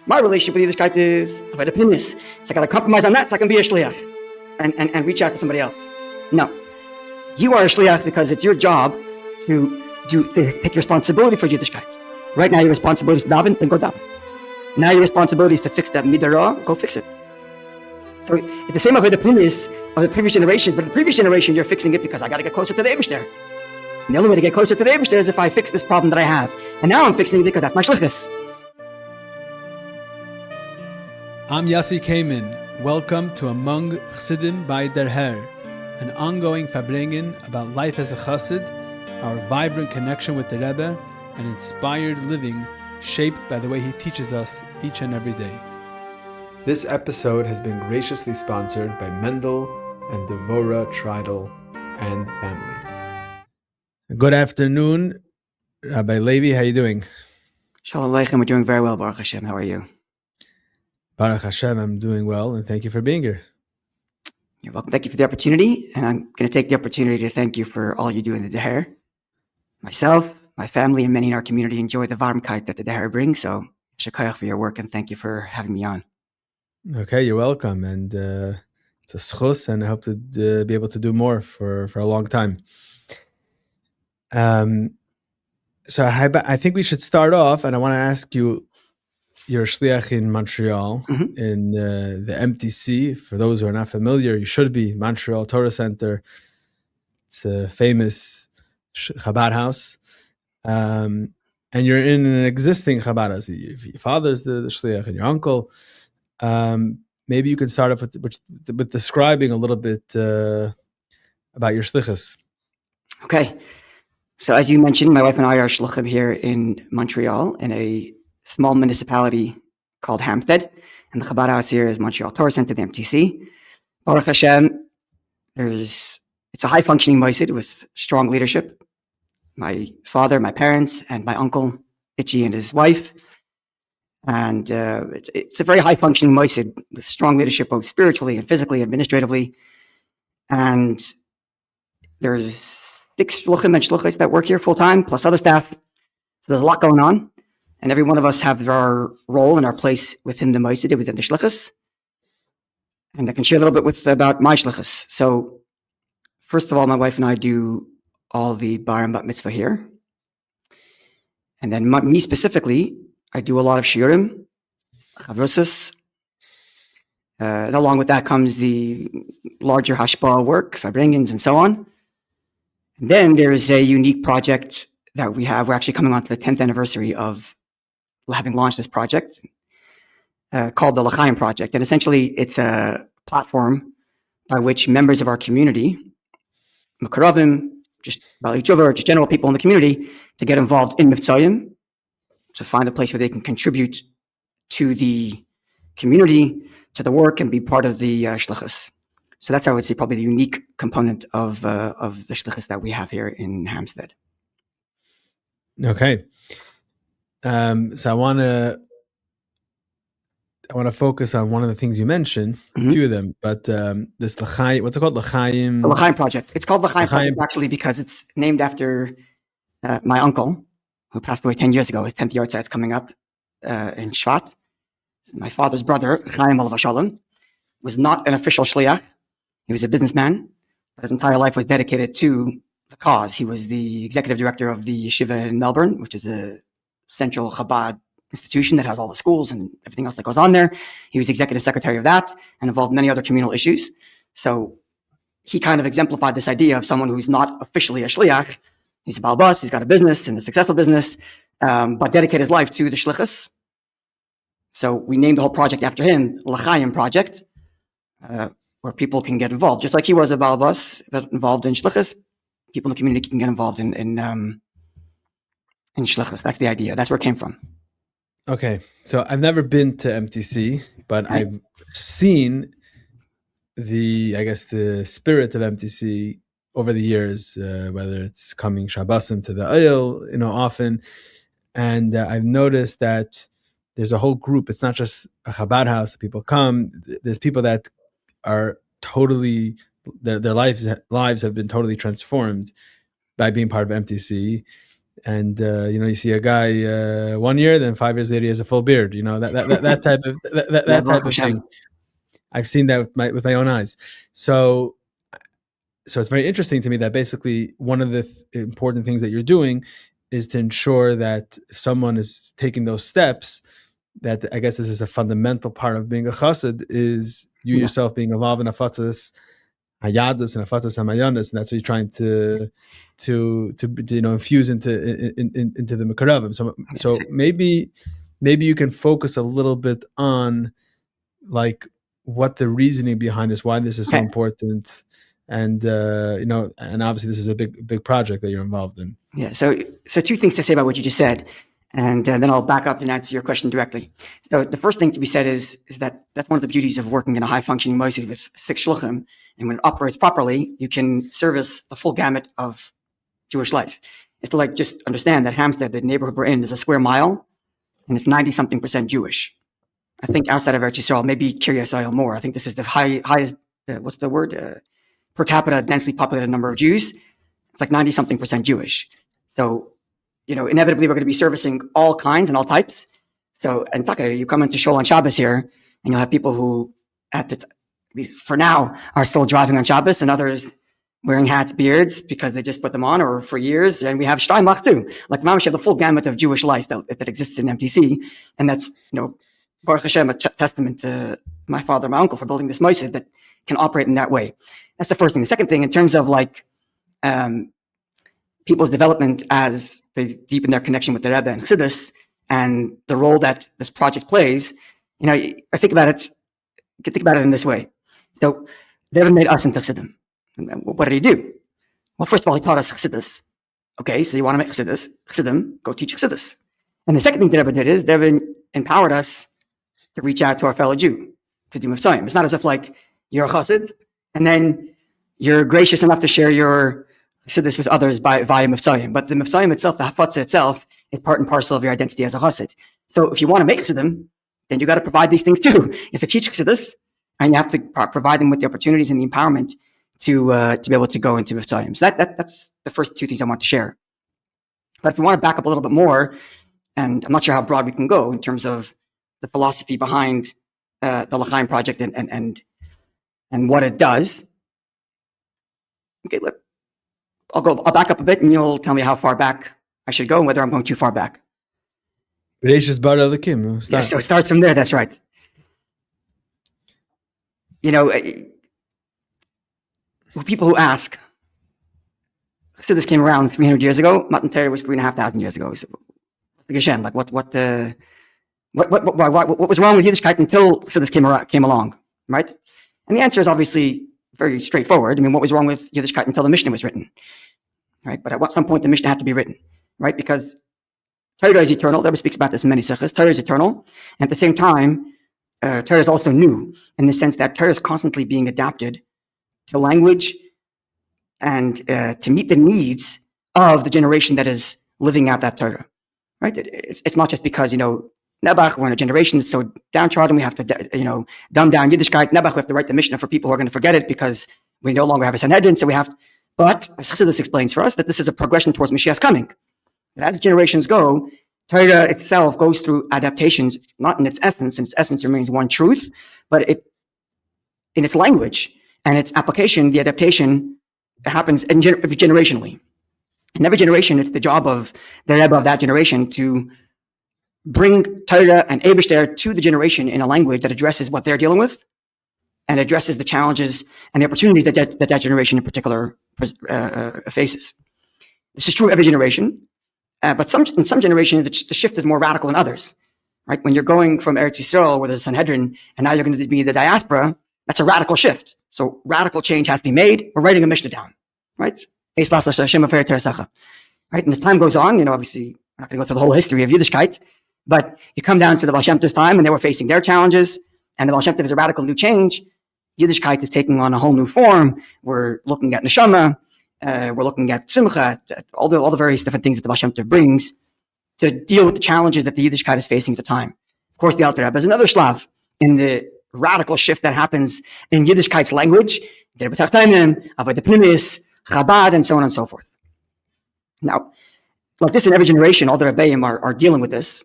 My relationship with Yiddishkeit is avodah pnimis. So I got to compromise on that so I can be a Shliach and reach out to somebody else. No. You are a Shliach because it's your job to take responsibility for Yiddishkeit. Right now your responsibility is to daven, then go daven. Now your responsibility is to fix that midah, go fix it. So it's the same avodah pnimis of the previous generations, but in the previous generation you're fixing it because I got to get closer to the Eibishter. And the only way to get closer to the Eibishter is if I fix this problem that I have. And now I'm fixing it because that's my shlichus. I'm Yossi Kamen. Welcome to Among Chassidim by Der Herr, an ongoing farbrengen about life as a chassid, our vibrant connection with the Rebbe, and inspired living shaped by the way he teaches us each and every day. This episode has been graciously sponsored by Mendel and Devora Treidel and family. Good afternoon, Rabbi Levi. How are you doing? Shalom Aleichem. We're doing very well, Baruch Hashem. How are you? Baruch Hashem, I'm doing well, and thank you for being here. You're welcome. Thank you for the opportunity, and I'm going to take the opportunity to thank you for all you do in the Deher. Myself, my family, and many in our community enjoy the Varmkeit that the Deher brings, so shekayach for your work, and thank you for having me on. Okay, you're welcome, and it's a schus, and I hope to be able to do more for a long time. So I think we should start off, and I want to ask you, you're a Shliach in Montreal, in the MTC. For those who are not familiar, you should be. Montreal Torah Center. It's a famous Chabad House. And you're in an existing Chabad House. Your father's the Shliach and your uncle. Maybe you can start off with describing a little bit about your Shlichus. Okay. So as you mentioned, my wife and I are Shluchim here in Montreal in a small municipality called Hampstead, and the Chabad House here is Montreal Torah Center, the MTC. Baruch Hashem, it's a high-functioning moisid with strong leadership. My father, my parents, and my uncle, Itchy, and his wife. And it's a very high-functioning moisid with strong leadership both spiritually and physically, administratively. And there's 6 shluchim and shluchis that work here full-time, plus other staff. So there's a lot going on. And every one of us have our role and our place within the moisid, within the shlichus. And I can share a little bit about my shlichus. So first of all, my wife and I do all the bar and bat mitzvah here. And then me specifically, I do a lot of shiurim, chavrusas. And along with that comes the larger hashpah work, farbrengens, and so on. And then there's a unique project that we have. We're actually coming on to the 10th anniversary of having launched this project called the L'chaim Project. And essentially, it's a platform by which members of our community, Makaravim, just Bali Tshuva, just general people in the community, to get involved in Mivtzoyim, to find a place where they can contribute to the community, to the work, and be part of the shlichus. So that's, I would say, probably the unique component of the shlichus that we have here in Hampstead. Okay. So I want to focus on one of the things you mentioned, a few of them, but this L'chaim, what's it called? L'chaim? The L'chaim Project. It's called L'chaim Project actually because it's named after my uncle who passed away 10 years ago. His 10th yahrzeit is coming up in Shvat. My father's brother, Chaim Olav Shalom, was not an official Shliach. He was a businessman, but his entire life was dedicated to the cause. He was the executive director of the yeshiva in Melbourne, which is a central Chabad institution that has all the schools and everything else that goes on there. He was executive secretary of that and involved in many other communal issues. So he kind of exemplified this idea of someone who's not officially a shliach. He's a baal bas, he's got a business and a successful business, but dedicated his life to the shlichus. So we named the whole project after him, L'chaim Project, where people can get involved. Just like he was a baal bas involved in shlichus, people in the community can get involved in shlichus. That's the idea. That's where it came from. Okay, so I've never been to MTC, but I've seen the spirit of MTC over the years, whether it's coming Shabbosim to the oil, often, and I've noticed that there's a whole group. It's not just a Chabad house that people come. There's people that are totally their lives have been totally transformed by being part of MTC. And you see a guy 1 year, then 5 years later he has a full beard. That type of that type of thing. I've seen that with my own eyes. So it's very interesting to me that basically one of the important things that you're doing is to ensure that if someone is taking those steps, that I guess this is a fundamental part of being a chassid, is you yourself being involved in afatzas hayadus and afatzas hamayanis, and that's what you're trying to infuse into the mekaravim. So maybe you can focus a little bit on like what the reasoning behind this, why this is so important, and and obviously this is a big project that you're involved in. Yeah. So two things to say about what you just said, and then I'll back up and answer your question directly. So the first thing to be said is that that's one of the beauties of working in a high functioning moisef with 6 shluchim, and when it operates properly, you can service the full gamut of Jewish life. It's to just understand that Hampstead, the neighborhood we're in, is a square mile, and it's 90-something% Jewish. I think outside of Eretz Yisrael, maybe Kiryas Yisrael more. I think this is the highest, what's the word? Per capita densely populated number of Jews. It's like 90-something% Jewish. So, inevitably we're going to be servicing all kinds and all types. So, and you come into Shul on Shabbos here, and you'll have people who, at least for now, are still driving on Shabbos, and others wearing hats, beards, because they just put them on, or for years. And we have Steinmach too. Like mamash, have the full gamut of Jewish life that exists in MTC, and that's Baruch Hashem, a testament to my father, my uncle, for building this moisef that can operate in that way. That's the first thing. The second thing, in terms of people's development as they deepen their connection with the Rebbe and Chassidus, and the role that this project plays, I think about it in this way. So the Rebbe made us into Chassidim. What did he do? Well, first of all, he taught us Chassidus. Okay, so you want to make Chassidim, go teach Chassidus. And the second thing the Rebbe did is the Rebbe empowered us to reach out to our fellow Jew, to do Mivtzoyim. It's not as if you're a chassid, and then you're gracious enough to share your chassidus with others via Mivtzoyim. But the Mivtzoyim itself, the hafatzah itself, is part and parcel of your identity as a chassid. So if you want to make chassidim, then you got to provide these things too. You have to teach chassidus, and you have to provide them with the opportunities and the empowerment to be able to go into Mivtzoyim. So that's the first two things I want to share. But if you want to back up a little bit more, and I'm not sure how broad we can go in terms of the philosophy behind the L'chaim project and what it does. Okay, look, I'll back up a bit, and you'll tell me how far back I should go and whether I'm going too far back. Yeah, so it starts from there. That's right. People who ask, so this came around 300 years ago. Matan Torah was 3,500 years ago. So, what was wrong with Yiddishkeit until this came along, right? And the answer is obviously very straightforward. What was wrong with Yiddishkeit until the Mishnah was written, right? But at some point, the Mishnah had to be written, right? Because Torah is eternal. The Rebbe speaks about this in many sichos. Torah is eternal, and at the same time, Torah is also new in the sense that Torah is constantly being adapted to language and to meet the needs of the generation that is living out that Torah, right? It's not just because, Nebuch, we're in a generation that's so downtrodden, we have to, dumb down Yiddishkeit. Nebuch, we have to write the Mishnah for people who are going to forget it because we no longer have a Sanhedrin, so we have to. But as Chassidus explains for us, that this is a progression towards Mashiach's coming. And as generations go, Torah itself goes through adaptations, not in its essence remains one truth, but in its language and its application, the adaptation happens generationally. In every generation, it's the job of the Rebbe of that generation to bring Torah and Eibishter to the generation in a language that addresses what they're dealing with and addresses the challenges and the opportunities that generation in particular faces. This is true every generation, but in some generations, the shift is more radical than others, right? When you're going from Eretz Yisrael, where there's a Sanhedrin, and now you're going to be in the diaspora, that's a radical shift. So radical change has to be made. We're writing a Mishnah down, right? Right? And as time goes on, obviously, I'm not going to go through the whole history of Yiddishkeit, but you come down to the Baal Shem Tov's time, and they were facing their challenges, and the Baal Shem Tov is a radical new change. Yiddishkeit is taking on a whole new form. We're looking at Neshama, we're looking at Simcha, all the various different things that the Baal Shem Tov brings to deal with the challenges that the Yiddishkeit is facing at the time. Of course, the Alter Rebbe is another Slav in the radical shift that happens in Yiddishkeit's language, Chabad, and so on and so forth. Now, like this in every generation, all the Rebbeim are dealing with this,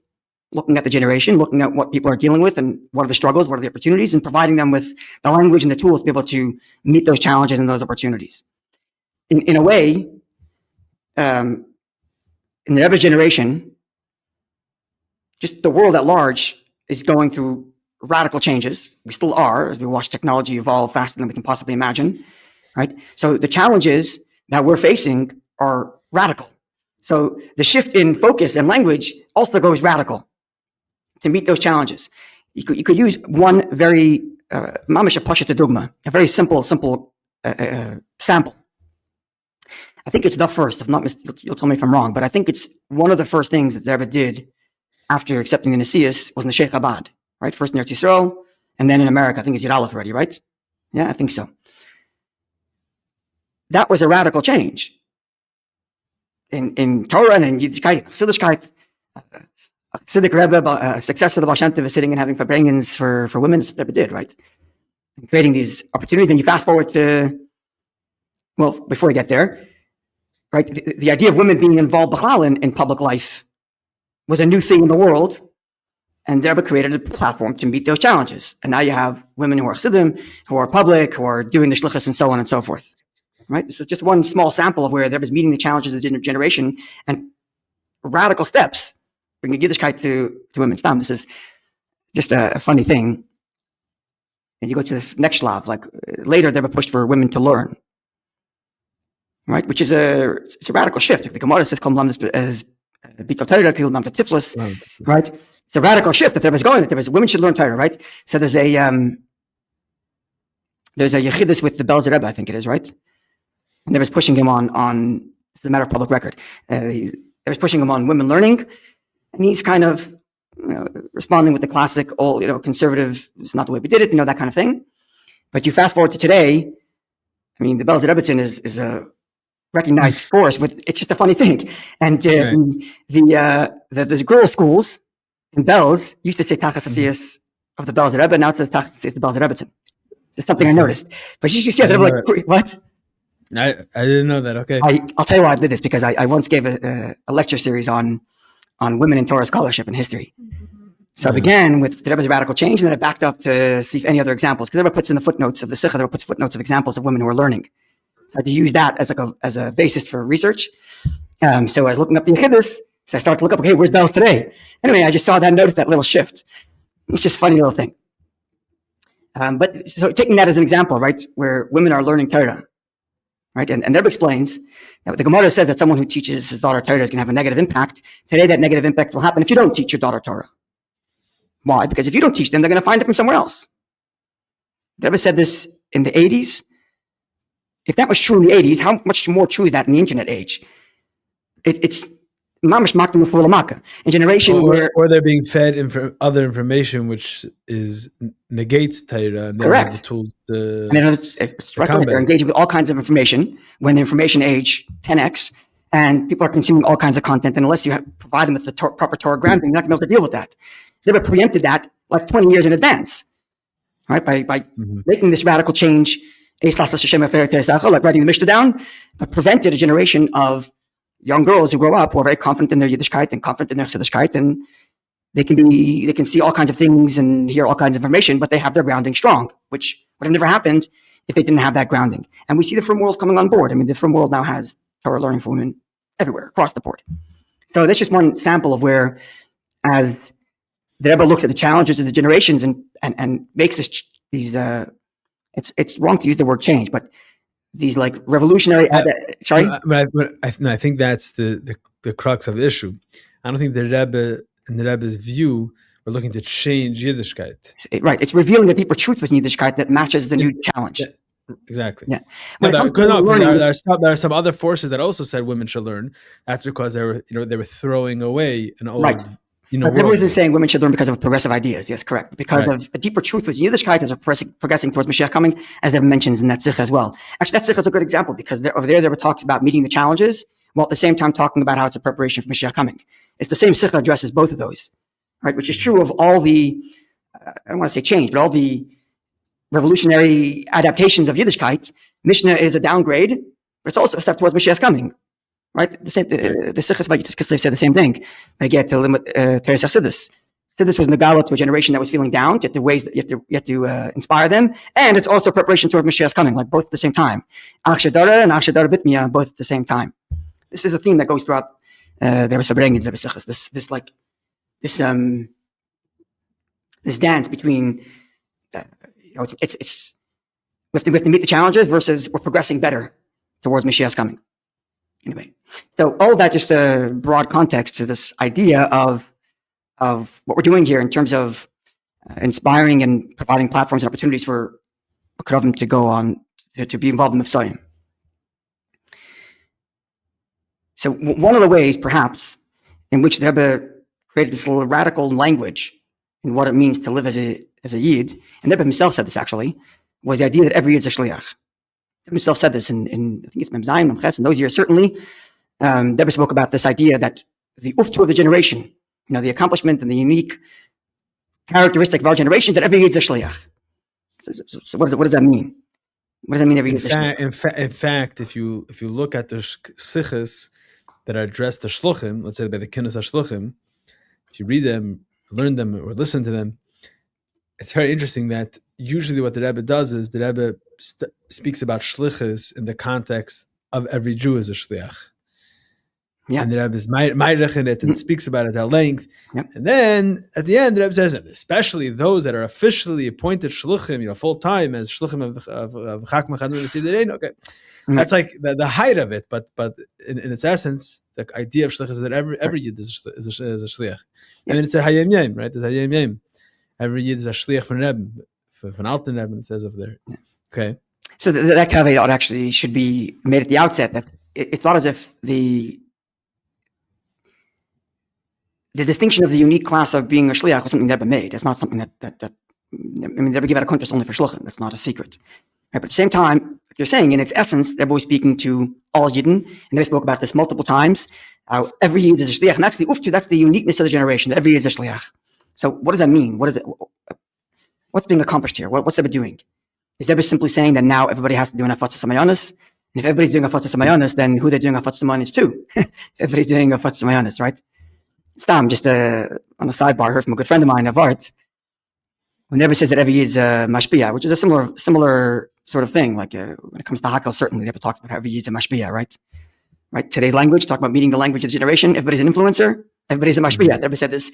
looking at the generation, looking at what people are dealing with and what are the struggles, what are the opportunities, and providing them with the language and the tools to be able to meet those challenges and those opportunities. In a way, in the Rebbe generation, just the world at large is going through radical changes. We still are, as we watch technology evolve faster than we can possibly imagine, right? So the challenges that we're facing are radical. So the shift in focus and language also goes radical to meet those challenges. You could use one very mamash pashat dogma, a very simple sample. I think it's the first. If not, you'll tell me if I'm wrong, but I think it's one of the first things that the Rebbe did after accepting the Nesius was in the Sheikh Chabad, right? First in Eretz Yisrael, and then in America. I think it's Yud Aleph already, right? Yeah, I think so. That was a radical change in Torah and in Yiddishkeit, Yiddishkeit. Siddiq Rebbe, success of the Baal Shem Tov is sitting and having farbrengens for women. That's what Rebbe did, right? And creating these opportunities. Then you fast forward to, well, before we get there, right? The idea of women being involved in public life was a new thing in the world, and Rebbe created a platform to meet those challenges. And now you have women who are chassidim, who are public, who are doing the shlichus, and so on and so forth. Right? This is just one small sample of where Rebbe is meeting the challenges of the generation and radical steps bringing Yiddishkeit to women's time. This is just a funny thing. And you go to the next shlav, like later Rebbe pushed for women to learn, right? Which is it's a radical shift. The Gemara says, as tiflis, right? It's a radical shift that there was going. That there was women should learn Torah, right? So there's a yechidus with the Belzer Rebbe, I think it is, right? And they was pushing him on. It's a matter of public record. They was pushing him on women learning, and he's kind of responding with the classic, conservative. It's not the way we did it, that kind of thing. But you fast forward to today. I mean, the Belzer Rebbe is a recognized force, but it's just a funny thing. And the girls' schools in Belz used to say Tachas Asiyas of the Belzer Rebbe, now it's the Tachas Asiyas of the Belzer Rebbe. It's something I noticed. But you see, they're like, what? I didn't know that. Okay. I'll tell you why I did this, because I once gave a lecture series on women in Torah scholarship and history. So I began with the Rebbe's radical change, and then I backed up to see if any other examples, because the Rebbe puts in the footnotes of the Sikha, the Rebbe puts footnotes of examples of women who are learning. So I had to use that as a basis for research. So I was looking up the Yechidus, so I started to look up, okay, where's Belz today? Anyway, I just saw that, noticed that little shift. It's just a funny little thing. But so taking that as an example, right, where women are learning Torah, right? And Rebbe explains that the Gemara says that someone who teaches his daughter Torah is going to have a negative impact. Today, that negative impact will happen if you don't teach your daughter Torah. Why? Because if you don't teach them, they're going to find it from somewhere else. Rebbe said this in the 80s. If that was true in the 80s, how much more true is that in the internet age? It's mamash makdim fulamaka. A generation where they're being fed other information which negates Torah, and they don't have the tools to. And they're engaging with all kinds of information when the information age 10x, and people are consuming all kinds of content. And unless you provide them with the proper Torah grounding, you're not going to be able to deal with that. They were preempted that like 20 years in advance, right? By making this radical change. Like writing the Mishnah down, but prevented a generation of young girls who grow up who are very confident in their Yiddishkeit and confident in their Yiddishkeit, and they can see all kinds of things and hear all kinds of information, but they have their grounding strong, which would have never happened if they didn't have that grounding. And we see the frum world coming on board. I mean, the frum world now has Torah learning for women everywhere, across the board. So that's just one sample of where, as the Rebbe looks at the challenges of the generations and makes these it's wrong to use the word change, but these like revolutionary. Sorry, I think that's the crux of the issue. I don't think the Rebbe, in the Rebbe's view, we're looking to change Yiddishkeit. Right, it's revealing a deeper truth within Yiddishkeit that matches the new challenge. Exactly. Yeah. There are some other forces that also said women should learn. That's because they were throwing away an old. Right. But Rebbe isn't saying women should learn because of progressive ideas. Yes, correct. Because of a deeper truth with Yiddishkeit as we're progressing towards Mashiach coming, as Rebbe mentions in that Sikha as well. Actually, that Sikha is a good example, because over there were talks about meeting the challenges, while at the same time talking about how it's a preparation for Mashiach coming. It's the same Sikha addresses both of those, right? Which is true of all the, I don't want to say change, but all the revolutionary adaptations of Yiddishkeit. Mishnah is a downgrade, but it's also a step towards Mashiach coming. right? The Sichos by Yiddishkeit said the same thing. I get to limit Teres Chassidus. Chassidus was megalot to a generation that was feeling down. You have to inspire them, and it's also preparation toward Mashiach's coming, like both at the same time. Ach Shadara and Ach Shadara Bitmiyah, both at the same time. This is a theme that goes throughout the Rebbe's Farbrengen, the Sichos. This dance between, it's we have to meet the challenges versus we're progressing better towards Mashiach's coming. Anyway, so all that just a broad context to this idea of what we're doing here in terms of inspiring and providing platforms and opportunities for Krovim to go on to be involved in Mivtzoyim. So one of the ways, perhaps, in which the Rebbe created this little radical language in what it means to live as a Yid, and the Rebbe himself said this actually, was the idea that every Yid is a Shliach. The Rebbe himself said this in I think it's Mivtzoyim, Mivches, in those years certainly. The Rebbe spoke about this idea that the uftu of the generation, the accomplishment and the unique characteristic of our generation, that every Yid is a Shliach. So what does that mean? What does that mean? Every Yid is a Shliach? In fact, if you look at the Sichos that are addressed to Shluchim, let's say by the Kinus HaShluchim, if you read them, learn them, or listen to them, it's very interesting that usually what the Rebbe does is the Rebbe speaks about Shlichus in the context of every Jew as a Shliach. Yeah. And the Rebbe is Meirech in it and speaks about it at length. Yep. And then at the end, the Rebbe says, especially those that are officially appointed Shluchim, full time as Shluchim of Chakma Chadnu V'Siderein. Okay, that's like the height of it. But in its essence, the idea of Shlichus is that every Yid is a Shliach. And then it's a Hayem Yem, right? There's Hayem Yem. Every Yid is a Shliach for Rebbe, for Alten Rebbe. It says over there. Yeah. Okay. So that caveat actually should be made at the outset. That it's not as if the distinction of the unique class of being a shliach was something that Rebbe made. It's not something that Rebbe gave out a contrast only for shluchim. That's not a secret. Right? But at the same time, like you're saying, in its essence, Rebbe was speaking to all Yidden, and they spoke about this multiple times. Every Yid is a shliach, and that's the uniqueness of the generation. That every Yid is a shliach. So what does that mean? What's being accomplished here? What's Rebbe doing? Is Rebbe simply saying that now everybody has to do an afatzas hamayanos? And if everybody's doing afatzas hamayanos, then who they're doing afatzas hamayanos to? Everybody's doing afatzas hamayanos, right? Stam, just on a sidebar, I heard from a good friend of mine of art, when Rebbe says that every Yid is a mashpia, which is a similar sort of thing. Like when it comes to Hakel, certainly Rebbe talks about how every Yid is a mashpia, right? Right. Today's language, talk about meeting the language of the generation. Everybody's an influencer. Everybody's a mashpia. Rebbe said this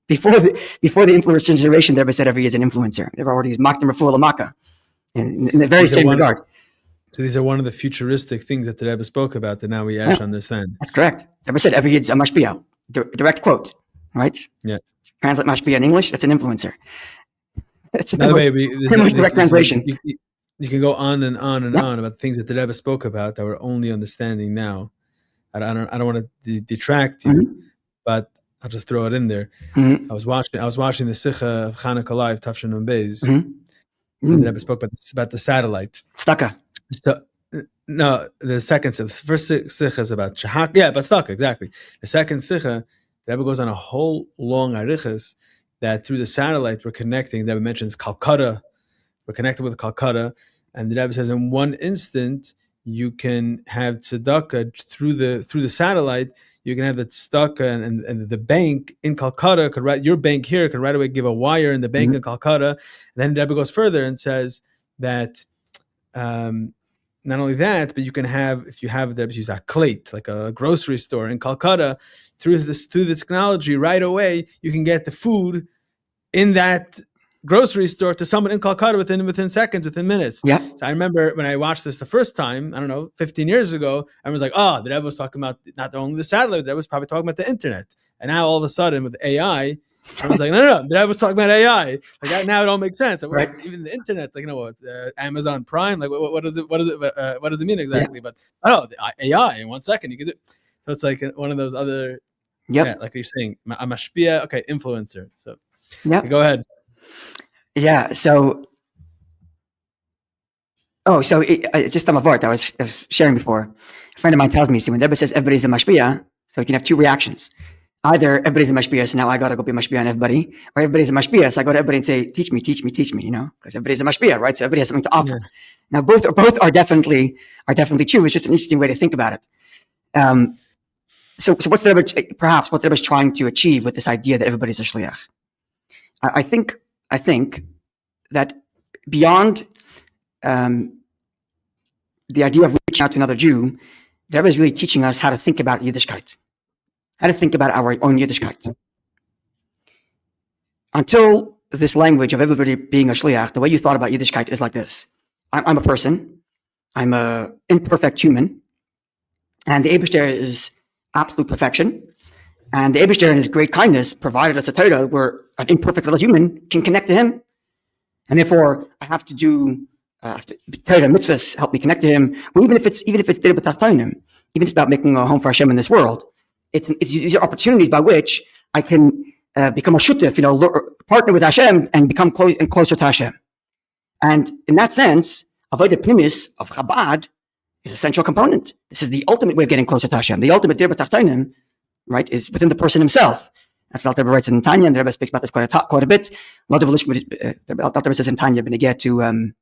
before the influencer generation. Rebbe said every Yid is an influencer. They've already mocked him refuah lamaka in the very same regard. So these are one of the futuristic things that the Rebbe spoke about that now we actually understand. That's correct. Rebbe said every Yid is a mashpia. Direct quote, right? Yeah. Translate mashpia in English. That's an influencer. It's a direct translation. You can go on and on and on about things that the Rebbe spoke about that we're only understanding now. I don't want to detract you, but I'll just throw it in there. I was watching the Sikha of Chanukah Live, Tafshin Nun Beis, and the Rebbe spoke about the satellite. Staka. So, no, the second Sikha. The first Sikha is about Shahak. Yeah, but Staka, exactly. The second Sikha, the Rebbe goes on a whole long arichas that through the satellite we're connecting. The Rebbe mentions Calcutta. We're connected with Calcutta. And the Rebbe says in one instant, you can have tzedakah through the satellite. You can have the tzedakah and the bank in Calcutta could write your bank here could right away give a wire in the bank in Calcutta. And then the Rebbe goes further and says that not only that, but you can have, if you have the Rebbe use a klate, like a grocery store in Calcutta, through the technology right away you can get the food in that grocery store to someone in Calcutta within seconds, within minutes. Yeah. So I remember when I watched this the first time, I don't know, 15 years ago, I was like, oh, the Rebbe was talking about not only the satellite, the Rebbe was probably talking about the internet. And now all of a sudden with AI, I was like, no, the Rebbe was talking about AI. Like that, now it all makes sense. Right. Even the internet, like, Amazon Prime, like what does it mean exactly? Yeah. But the AI in 1 second you can do. So it's like one of those other, like you're saying, a mashpia, okay, influencer. So go ahead. Yeah. So, just on my part, I was sharing before. A friend of mine tells me, when the Rebbe says everybody's a mashpia, so you can have two reactions. Either everybody's a mashpia, so now I got to go be mashpia on everybody, or everybody's a mashpia, so I go to everybody and say, teach me, because everybody's a mashpia, right? So everybody has something to offer. Yeah. Now, both are definitely true. It's just an interesting way to think about it. So what's the Rebbe, perhaps what the Rebbe is trying to achieve with this idea that everybody's a shliach? I think that beyond the idea of reaching out to another Jew, the Rebbe is really teaching us how to think about Yiddishkeit, how to think about our own Yiddishkeit. Until this language of everybody being a shliach, the way you thought about Yiddishkeit is like this. I'm a person. I'm an imperfect human. And the Eibishter is absolute perfection. And the Eibishter in his great kindness provided us a Torah where an imperfect little human can connect to him. And therefore, I have to do Torah mitzvahs help me connect to him. Well, even if it's Dira B'Tachtonim, even if it's about making a home for Hashem in this world, these are opportunities by which I can become a shutef, partner with Hashem and become closer to Hashem. And in that sense, avodah pnimis of Chabad is a central component. This is the ultimate way of getting closer to Hashem. The ultimate Dira B'Tachtonim, right, is within the person himself. That's what the Rebbe writes in Tanya, and the Rebbe speaks about this quite a bit. A lot of the Rebbe says in Tanya, "Benegeh to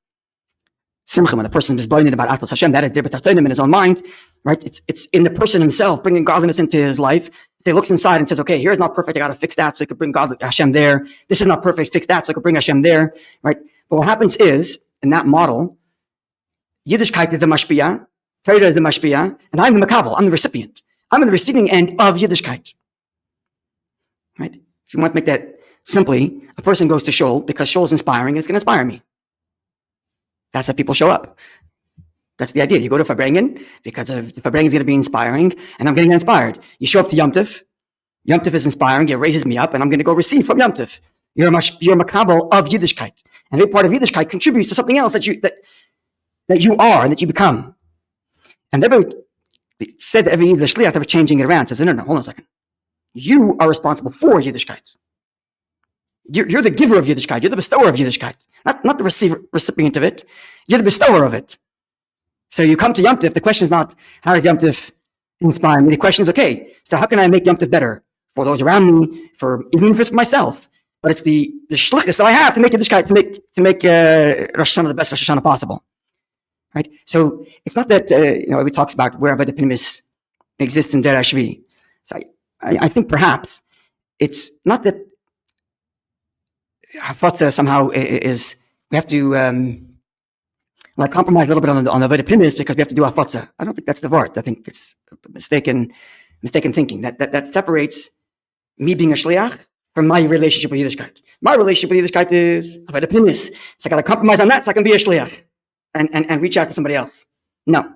Simcha, when the person is boiling about Atos Hashem, that is Dira B'Tachtonim in his own mind, right? It's in the person himself, bringing godliness into his life. So he looks inside and says, okay, here's not perfect, I got to fix that so I could bring God Hashem there. This is not perfect, fix that so I could bring Hashem there, right? But what happens is, in that model, Yiddishkeit is the mashpia, Torah is the mashpia, and I'm the makabel, I'm the recipient. I'm on the receiving end of Yiddishkeit. Right? If you want to make that simply, a person goes to shul because shul is inspiring, it's going to inspire me. That's how people show up. That's the idea. You go to Farbrengen because the Farbrengen is going to be inspiring, and I'm getting inspired. You show up to Yom Tov. Yom Tov is inspiring. It raises me up, and I'm going to go receive from Yom Tov. You're a makabel of Yiddishkeit, and every part of Yiddishkeit contributes to something else that you are and that you become. And Rebbe said that every the Shliach ever changing it around. Says, no, hold on a second. You are responsible for Yiddishkeit. You're the giver of Yiddishkeit. You're the bestower of Yiddishkeit. Not the recipient of it. You're the bestower of it. So you come to Yom Tov, the question is not, how does Yom Tov inspire me? The question is, okay, so how can I make Yom Tov better for those around me, even if it's for myself? But it's the shlichus that I have to make Yiddishkeit, to make Rosh Hashanah the best Rosh Hashanah possible. Right? So it's not that, everybody talks about where avodah pnimis exists in Der Hashvi. So I think perhaps it's not that Hafotza somehow is, we have to compromise a little bit on the avodah pnimis because we have to do Hafotza. I don't think that's the word. I think it's mistaken thinking. That separates me being a shliach from my relationship with Yiddishkeit. My relationship with Yiddishkeit is avodah pnimis. So I got to compromise on that so I can be a shliach and reach out to somebody else. No.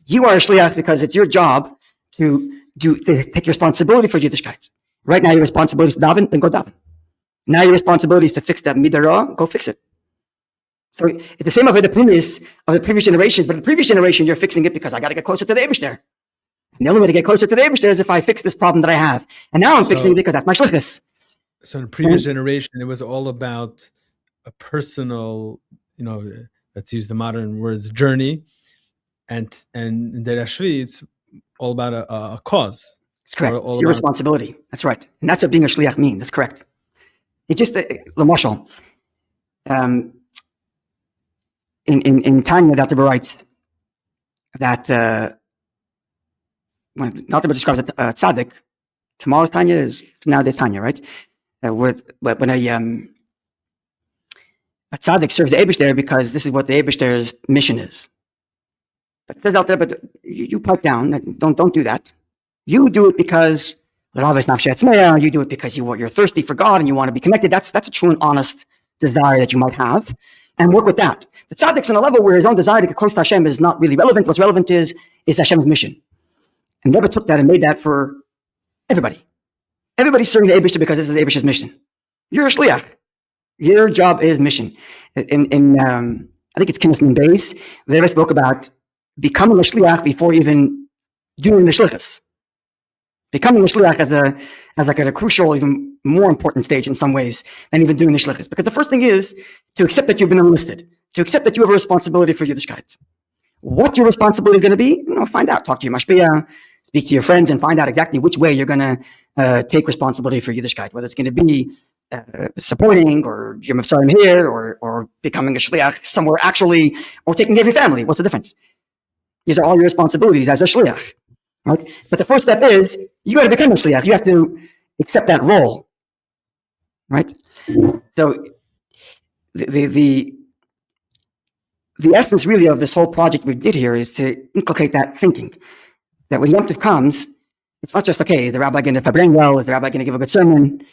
You are a shliach because it's your job to take responsibility for Yiddishkeit. Right now your responsibility is to daven, then go daven. Now your responsibility is to fix that midah, go fix it. So it's the same of the pnimis of the previous generations, but in the previous generation you're fixing it because I got to get closer to the Eibishter. And the only way to get closer to the Eibishter is if I fix this problem that I have. And now I'm fixing it because that's my shlichus. So in the previous generation, it was all about a personal, let's use the modern words, journey. And in Der Hashvi, it's all about a cause. That's correct. It's your responsibility. That's right. And that's what being a shliach means. That's correct. It just, L'mashal, in Tanya, the Rebbe writes that when the Rebbe describes a tzaddik, tomorrow's Tanya is nowadays Tanya, right? When a tzaddik serves the Eibishter because this is what the Eibishter's mission is. But it says out there, but you pipe down. Don't do that. You do it because you do it because you're thirsty for God and you want to be connected. That's a true and honest desire that you might have, and work with that. The tzaddik's on a level where his own desire to get close to Hashem is not really relevant. What's relevant is Hashem's mission. And Rebbe took that and made that for everybody. Everybody's serving the Eibishter because this is the Eibishter's mission. You're a shliach. Your job is mission. I think it's Kenneth Beis. The Rebbe spoke about becoming a shliach before even doing the shlichus. Becoming a shliach as a crucial, even more important stage in some ways than even doing the shlichus. Because the first thing is to accept that you've been enlisted, to accept that you have a responsibility for Yiddishkeit. What your responsibility is going to be, find out. Talk to your mashpia, speak to your friends, and find out exactly which way you're going to take responsibility for Yiddishkeit. Whether it's going to be supporting, or your Mivtzoyim here, or becoming a shliach somewhere actually, or taking care of your family. What's the difference? These are all your responsibilities as a shliach. right? But the first step is you got to become a shliach. You have to accept that role, right? So the essence really of this whole project we did here is to inculcate that thinking that when Yom Tov comes, it's not just, okay, the rabbi going to bring well, is the rabbi going to give a good sermon,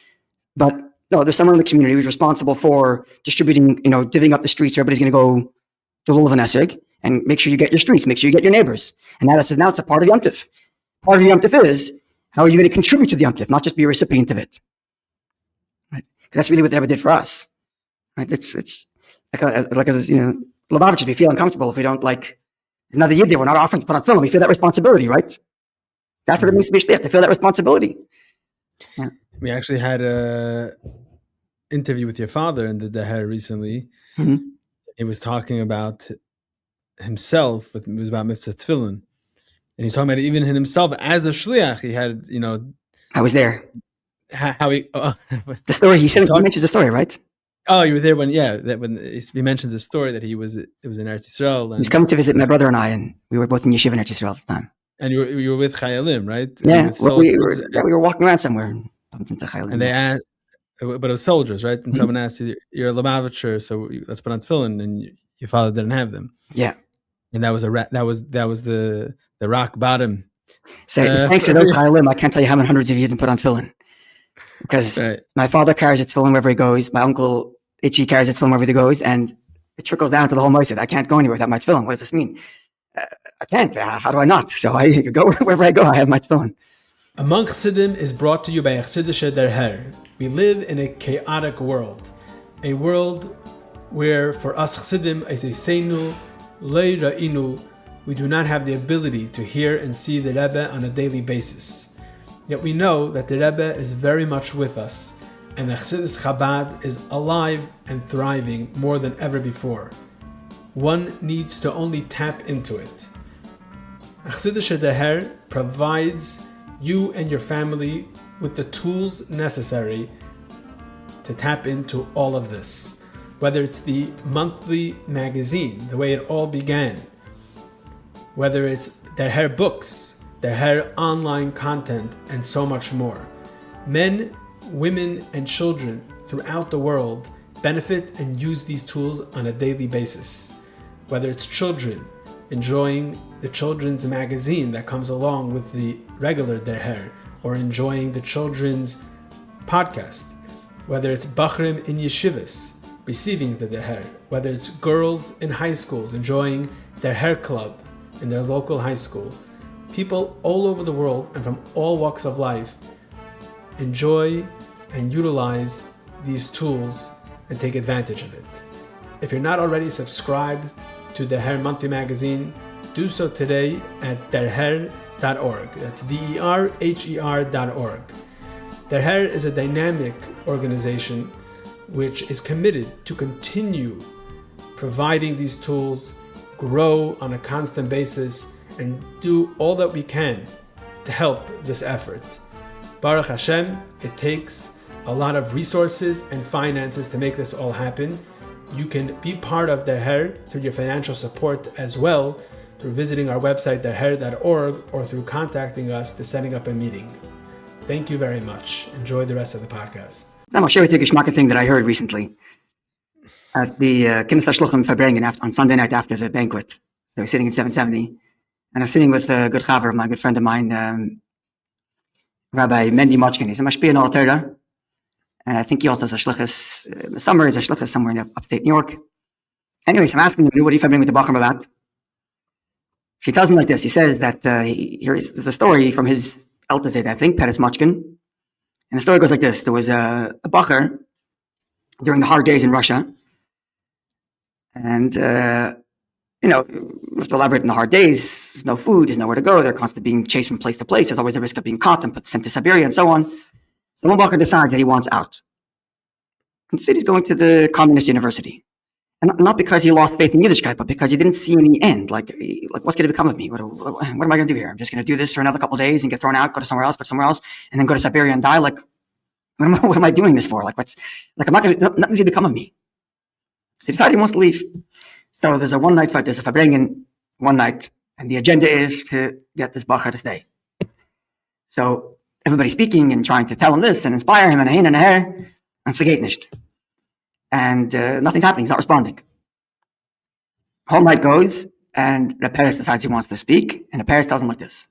but no, there's someone in the community who's responsible for distributing, divvying up the streets. Everybody's going to go to Lulav and Esrog and make sure you get your streets, make sure you get your neighbors. And now it's a part of Yom Tov. Part of Yom Tov is, how are you going to contribute to the Yom Tov, not just be a recipient of it, right? Because that's really what the Rebbe did for us, right? It's like as Lubavitch, we feel uncomfortable if we don't there's another Yid there, we're not offering to put on film, we feel that responsibility, right? That's what it means to be shliach, to feel that responsibility. Yeah. We actually had a interview with your father in the Deher recently. Mm-hmm. He was talking about himself, it was about Mivtzoyim Tefillin. And he's talking about even himself as a shliach. He had, I was there. How he... the story, he mentions the story, right? Oh, you were there when he mentions the story that it was in Eretz Yisrael. He was coming to visit my brother and I, and we were both in yeshiva in Eretz Yisrael at the time. And you were with Chayalim, right? Yeah, we were walking around somewhere and bumped into Chayalim. And they asked, but it was soldiers, right? And someone asked you, "You're a Lubavitcher, so let's put on tefillin," and your father didn't have them. Yeah, and that was the rock bottom. So thanks to those Chayalim, I can't tell you how many hundreds of you didn't put on tefillin, because my father carries a tefillin wherever he goes. My uncle Itchy carries a tefillin wherever he goes, and it trickles down to the whole moisid. I can't go anywhere without my tefillin. What does this mean? I can't. How do I not? So I go wherever I go. I have my tefillin. Among Chassidim is brought to you by Chassidische Der Herr. We live in a chaotic world, a world where for us Chassidim, as a seinu, lei ra'inu, we do not have the ability to hear and see the Rebbe on a daily basis. Yet we know that the Rebbe is very much with us, and the Chassidus Chabad is alive and thriving more than ever before. One needs to only tap into it. Chassidische Der Herr provides you and your family with the tools necessary to tap into all of this. Whether it's the monthly magazine, the way it all began, whether it's Der Herr books, Der Herr online content, and so much more. Men, women, and children throughout the world benefit and use these tools on a daily basis. Whether it's children enjoying the children's magazine that comes along with the regular Der Herr, or enjoying the children's podcast, whether it's Bachrim in yeshivas receiving the Der Herr, whether it's girls in high schools enjoying Der Herr club in their local high school. People all over the world and from all walks of life enjoy and utilize these tools and take advantage of it. If you're not already subscribed to Der Herr monthly magazine, do so today at derher.org. That's derher.org. Der Herr is a dynamic organization which is committed to continue providing these tools, grow on a constant basis, and do all that we can to help this effort. Baruch Hashem, it takes a lot of resources and finances to make this all happen. You can be part of Der Herr through your financial support as well, through visiting our website derher.org, or through contacting us to setting up a meeting. Thank you very much. Enjoy the rest of the podcast. I'll share with you a geschmack thing that I heard recently at the Kinnis HaShluchim in Fabrengen on Sunday night after the banquet. They were sitting in 770, and I was sitting with a good chaver, my good friend of mine, Rabbi Mendy Mochkin. He's a mashpia in Torah, and I think he also has a shlichus summer, is a shlichus somewhere in upstate New York. Anyways, I'm asking him, what do you bring with the Bachram about? So he tells me like this. He says that there's a story from his Eltazed, I think, Peretz Mochkin. And the story goes like this. There was a bacher during the hard days in Russia. And, we have to elaborate on the hard days. There's no food. There's nowhere to go. They're constantly being chased from place to place. There's always the risk of being caught and sent to Siberia and so on. So one bacher decides that he wants out. And he said he's going to the communist university. And not because he lost faith in Yiddishkeit, but because he didn't see any end. Like what's going to become of me? What am I going to do here? I'm just going to do this for another couple of days and get thrown out, go to somewhere else, and then go to Siberia and die. Like, what am I doing this for? Nothing's going to become of me. So he decided he wants to leave. So there's a one-night fight. There's a Fabrengen one night, and the agenda is to get this bacher to stay. So everybody's speaking and trying to tell him this and inspire him and hin and her, and es geht nicht. And nothing's happening. He's not responding. Whole night goes, and the Paris decides he wants to speak, and the Paris tells him like this: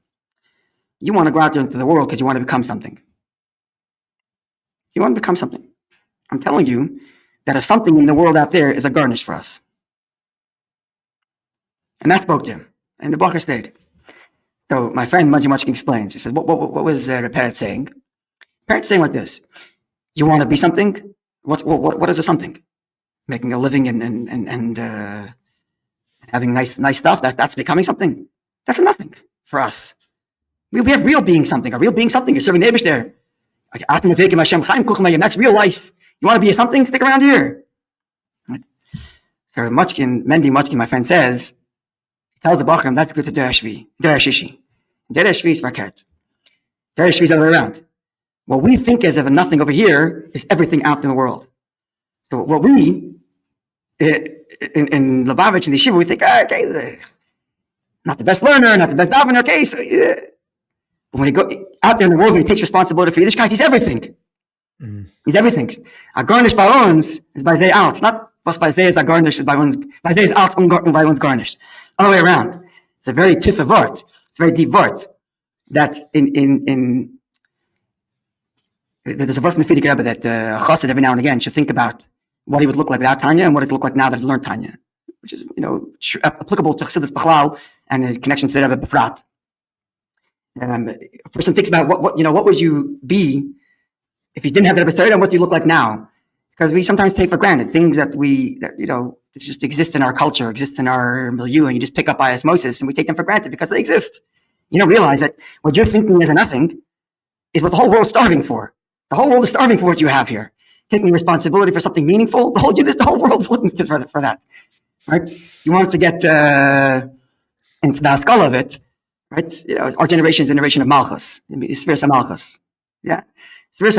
you want to go out there into the world because you want to become something. You want to become something. I'm telling you that a something in the world out there is a garnish for us. And that spoke to him, and the Bacher stayed. So my friend Mudgy Muchkin explains. He says, what was the parrot saying? Parrot's saying like this: you want to be something? What is a something? Making a living and having nice stuff. That's becoming something. That's a nothing for us. We have real being something. A real being something. You're serving neighbors there. That's real life. You want to be a something? Stick around here. Right? So Mendy Muchkin, my friend, says, he tells the Bachram, that's good to Der Shishi. Der Shishi is verkehrt. Der Shishi is the other way around. What we think as of a nothing over here is everything out in the world. So what we, in Lubavitch and the Yeshiva, we think, okay, not the best learner, not the best davener, okay, so, but when he go out there in the world and he takes responsibility for Yiddishkeit, he's everything. Mm. He's everything. A garnish by uns is by they out. Not was by they is a garnish is by uns. By they is out and by uns garnished. All the way around. It's a very tip of word. It's a very deep word. That in there's a word from the Frierdiker Rebbe that a chassid every now and again should think about what he would look like without Tanya and what it would look like now that he's learned Tanya, which is applicable to chassidus b'chlal and his connection to the Rebbe b'frat. A person thinks about what would you be if you didn't have the Rebbe third, and what do you look like now? Because we sometimes take for granted things that just exist in our culture, exist in our milieu, and you just pick up by osmosis, and we take them for granted because they exist. You don't realize that what you're thinking is a nothing is what the whole world's starving for. The whole world is starving for what you have here. Taking responsibility for something meaningful, the whole world's looking for that. Right? You want to get into the skull of it, right? Our generation is the generation of Malchus, the Sphere of Malchus. Yeah. The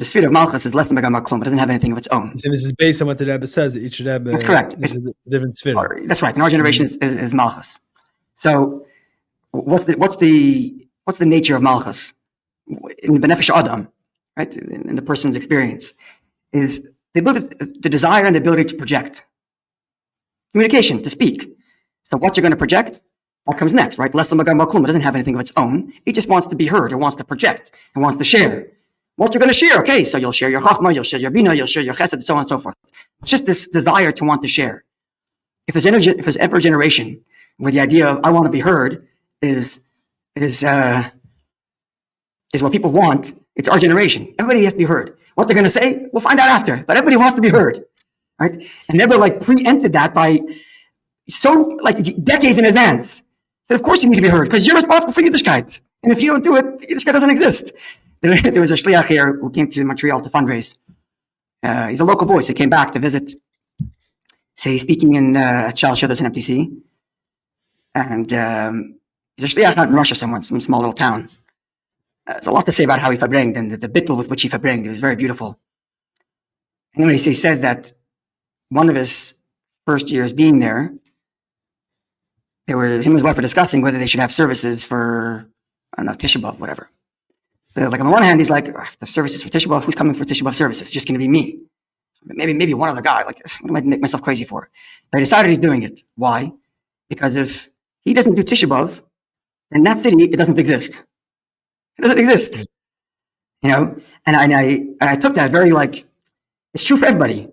sphere of Malchus is left in Megam Klum. It doesn't have anything of its own. So this is based on what the Rebbe says. Each Rebbe, that's correct. It's a different sphere. That's right. And our generation is Malchus. So, what's the nature of Malchus in the Benefesh Adam, right? In the person's experience, is the ability, the desire, and the ability to project, communication, to speak. So, what you're going to project, that comes next, right? Less than Megam Klum. It doesn't have anything of its own. It just wants to be heard. It wants to project. It wants to share. What you're going to share, okay, so you'll share your chachma, you'll share your bina, you'll share your chesed, and so on and so forth. It's just this desire to want to share. If there's ever a generation where the idea of I want to be heard is what people want, it's our generation. Everybody has to be heard. What they're going to say, we'll find out after, but everybody wants to be heard, right? And they were preempted that by decades in advance. So of course you need to be heard because you're responsible for Yiddishkeit. And if you don't do it, Yiddishkeit doesn't exist. There was a Shliach here who came to Montreal to fundraise. He's a local boy, so he came back to visit. So he's speaking in Shal Shadas in MTC. And he's a Shliach out in Russia somewhere, some small little town. There's a lot to say about how he verbringed and the bittul with which he verbringed. It was very beautiful. Anyway, so he says that one of his first years being there, him and his wife were discussing whether they should have services for, I don't know, Tisha B'Av, whatever. So, on the one hand, he's like, the services for Tisha B'Av, who's coming for Tisha B'Av services? It's just going to be me. Maybe one other guy. What am I make myself crazy for? But he decided he's doing it. Why? Because if he doesn't do Tisha B'Av, in that city, it doesn't exist. It doesn't exist. And I took that very it's true for everybody.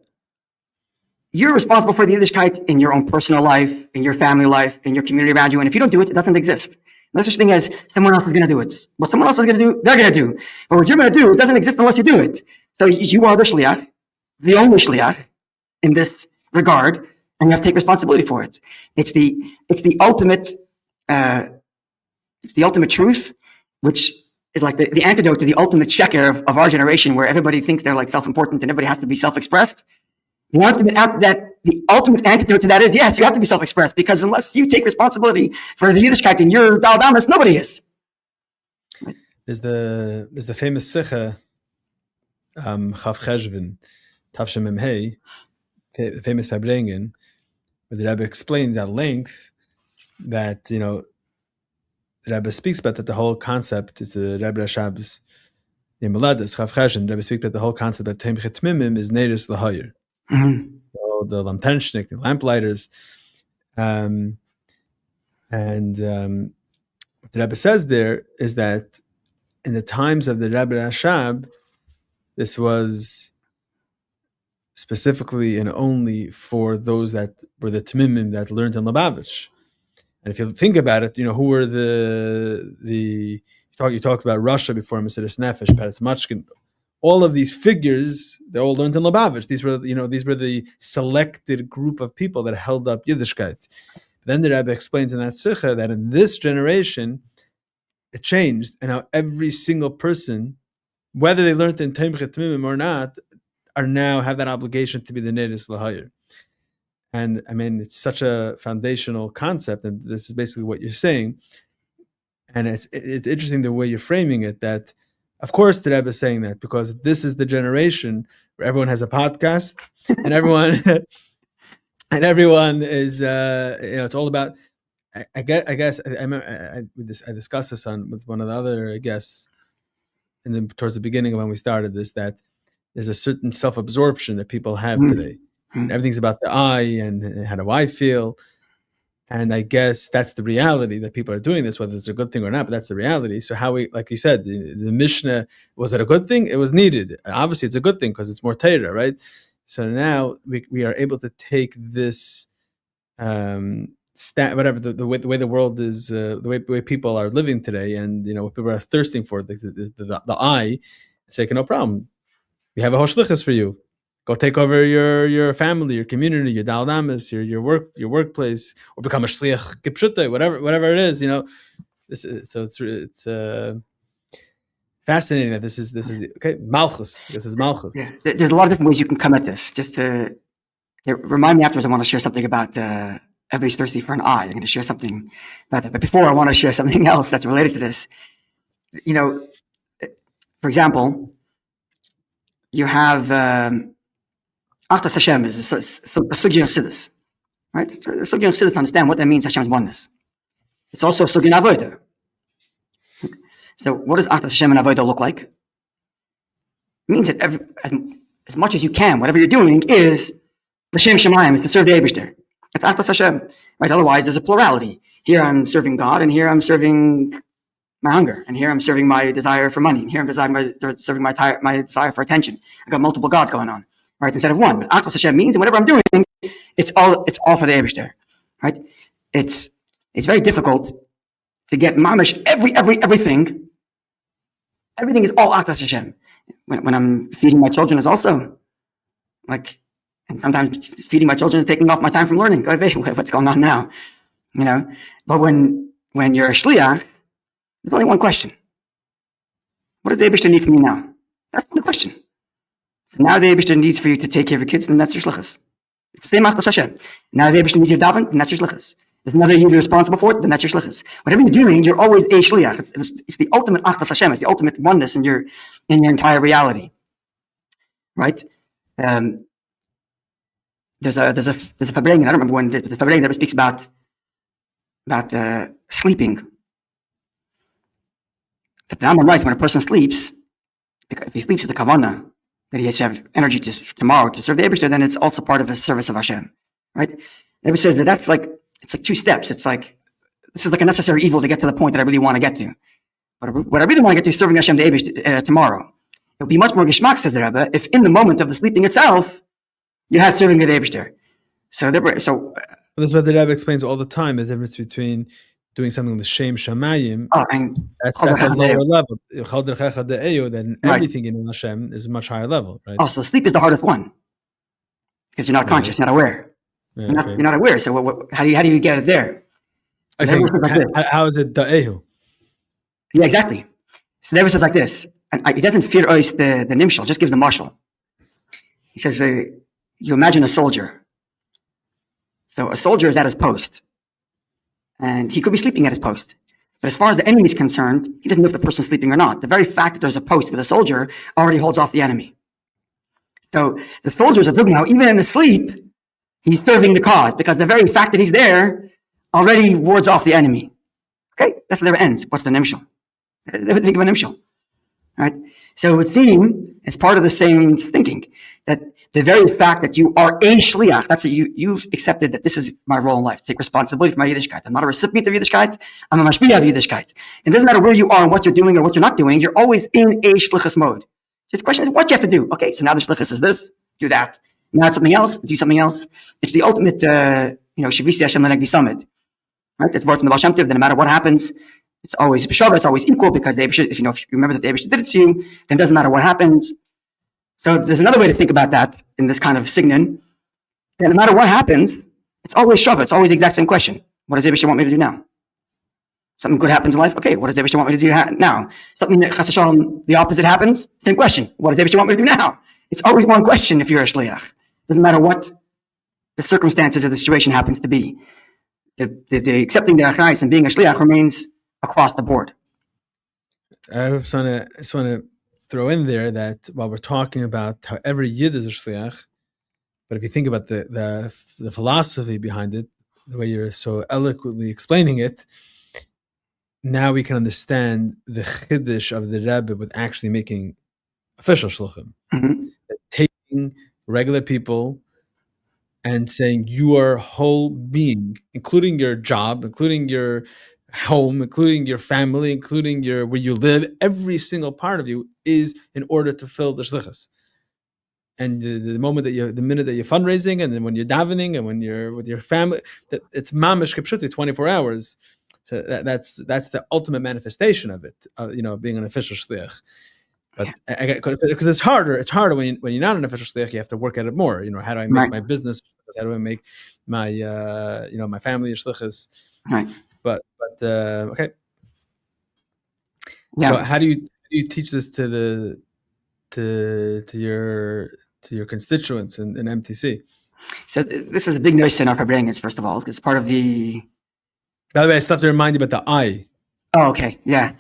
You're responsible for the Yiddishkeit in your own personal life, in your family life, in your community around you. And if you don't do it, it doesn't exist. No such thing as someone else is going to do it. What someone else is going to do, they're going to do. But what you're going to do, it doesn't exist unless you do it. So you are the Shliach, the only Shliach in this regard, and you have to take responsibility for it. It's the ultimate truth, which is like the antidote to the ultimate sheker of our generation, where everybody thinks they're self-important and everybody has to be self-expressed. The ultimate antidote to that is, yes, you have to be self-expressed, because unless you take responsibility for the Yiddishkeit in your Dal Damas, nobody is. There's the famous Sikha, Chav Cheshvan, Tavshem Memhei, the famous Fabrengen, where the Rebbe explains at length that, the the Rebbe speaks about that the whole concept is the Rebbe Rashab's Yemeladas Chav Chesed. The Rebbe speaks about the whole concept that Temchet Mimim is Neiris Lahayer. So the Lamtenshnik, the lamplighters, what the Rebbe says there is that in the times of the Rebbe Rashab, this was specifically and only for those that were the Tmimim that learned in Lubavitch. And if you think about it, who were you talked about Russia before, Mesiris Nefesh, Peretz Machkin. All of these figures, they all learned in Lubavitch. These were the selected group of people that held up Yiddishkeit. Then the Rebbe explains in that Sikha that in this generation, it changed, and now every single person, whether they learned in Temchet Mimim or not, are now have that obligation to be the Neiris Lahayer. And I mean, it's such a foundational concept, and this is basically what you're saying. And it's interesting the way you're framing it, that of course the Rebbe is saying that because this is the generation where everyone has a podcast and everyone is it's all about. I guess I discussed this with one of the other guests, and then towards the beginning of when we started this, that there's a certain self-absorption that people have today. Everything's about the I and how do I feel, and I guess that's the reality that people are doing this, whether it's a good thing or not. But that's the reality. So how like you said, the Mishnah, was it a good thing? It was needed. Obviously, it's a good thing because it's more Torah, right? So now we are able to take this. Whatever the way the world is, the way people are living today, and what people are thirsting for, the I, say, no problem. We have a hoshlichus for you. Go take over your family, your community, your daldamas, your workplace, or become a shliach kipshute, whatever it is. It's fascinating that this is okay. Malchus. This is Malchus. Yeah. There's a lot of different ways you can come at this. Just to remind me afterwards, I want to share something about. Everybody's thirsty for an eye. I'm going to share something about that. But before, I want to share something else that's related to this. For example, you have Achtas Hashem is a sugya of Chassidus, right? So a sugya of Chassidus to understand what that means, Hashem's oneness. It's also a sugya of Avodah. So what does Achtas Hashem and Avodah look like? It means that as much as you can, whatever you're doing is L'Shem Shemayim, is to serve the Eibishter. It's Achtas Hashem, right? Otherwise, there's a plurality. Here I'm serving God, and here I'm serving my hunger, and here I'm serving my desire for money, and here I'm serving my desire for attention. I've got multiple gods going on, right? Instead of one. But Achtas Hashem means, and whatever I'm doing, it's all for the Eibishter, right? It's very difficult to get mamish everything. Everything is all Achtas Hashem. When I'm feeding my children is also like. And sometimes feeding my children is taking off my time from learning. What's going on now? But when you're a shliach, there's only one question. What does the Eibishter need from you now? That's the question. So now the Eibishter needs for you to take care of your kids, then that's your shlichus. It's the same Achtas Hashem. Now the Eibishter needs you to daven, then that's your shlichus. There's another year you're responsible for it, then that's your shlichus. Whatever you're doing, you're always a shliach. It's the ultimate Achtas Hashem. It's the ultimate oneness in your entire reality, right? There's a Fabrengen, I don't remember when, the Fabrengen that speaks about sleeping. The Rambam writes, when a person sleeps, if he sleeps with the kavanah, that he has to have energy tomorrow to serve the Eibishter, then it's also part of the service of Hashem, right? Rebbe says it's like 2 steps. It's like, this is like a necessary evil to get to the point that I really want to get to. But what I really want to get to is serving Hashem the Eibishter tomorrow. It would be much more geschmack, says the Rebbe, if in the moment of the sleeping itself, you have serving the Eibishter. So this is what the Rebbe explains all the time, the difference between doing something with Shem Shamayim, that's a lower level. Then everything in Hashem is a much higher level, right? Oh, so sleep is the hardest one. Because you're not conscious, you're not aware. You're not aware. So how do you get it there? How is it da'ehu? Yeah, exactly. So the Rebbe says like this, and he doesn't fear ois the nimshal, just gives the marshal. He says, you imagine a soldier. So a soldier is at his post. And he could be sleeping at his post. But as far as the enemy is concerned, he doesn't know if the person's sleeping or not. The very fact that there's a post with a soldier already holds off the enemy. So the soldier is a dugna, even in his sleep, he's serving the cause, because the very fact that he's there already wards off the enemy. Okay, that's where it ends. What's the nimshal? They would think of a nimshal. Right? So it would seem, as part of the same thinking, that the very fact that you are a Shliach, that's that you've accepted that this is my role in life, take responsibility for my Yiddishkeit. I'm not a recipient of Yiddishkeit, I'm a mashpia of Yiddishkeit. It doesn't matter where you are and what you're doing or what you're not doing, you're always in a Shlichus mode. Just the question is what you have to do. Okay, so now the Shlichus is this, do that. Now it's something else, do something else. It's the ultimate, Shavisi Hashem Lenegdi Summit. Right? It's worth in the Baal Shem Tov that no matter what happens, it's always b'shava, it's always equal, because if you remember that the Rebbe did it to you, then it doesn't matter what happens. So there's another way to think about that in this kind of signon, that no matter what happens, it's always shava, it's always the exact same question. What does Rebbe want me to do now? Something good happens in life, okay, what does Rebbe want me to do now? Something that chas v'shalom, the opposite happens, same question. What does Rebbe want me to do now? It's always one question if you're a shliach. Doesn't matter what the circumstances of the situation happens to be. The accepting the achrais and being a shliach remains across the board. I just want to throw in there that while we're talking about how every Yid is a shliach, but if you think about the philosophy behind it, the way you're so eloquently explaining it, now we can understand the chiddush of the Rebbe with actually making official shluchim, taking regular people and saying your whole being, including your job, including your home, including your family, including where you live, every single part of you is in order to fill the shlichus. And the minute that you're fundraising, and then when you're davening, and when you're with your family, that it's mamish kipshuti 24 hours. So that's the ultimate manifestation of it, being an official shliach. But because it's harder when you're not an official shliach, you have to work at it more. How do I make my business? How do I make my my family a shlichus? Right. But okay. Yeah. So how do you teach this to your constituents in MTC? So this is a big noise in our Fabrengens, first of all. It's part of the. By the way, I still have to remind you about the I. Oh, okay, yeah.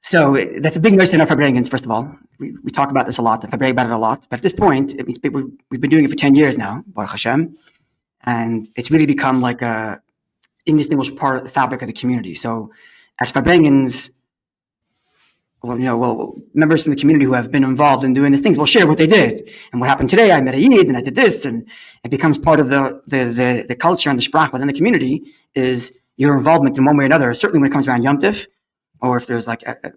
So that's a big noise in our Fabrengens, first of all. We talk about this a lot, Fabreg about it a lot. But at this point, we've been doing it for 10 years now, Baruch Hashem, and it's really become like a indistinguishable part of the fabric of the community. So at Fabrengens, members in the community who have been involved in doing these things will share what they did. And what happened today, I met a Yid and I did this, and it becomes part of the culture and the sprach within the community is your involvement in one way or another, certainly when it comes around Yom Tov, or if there's I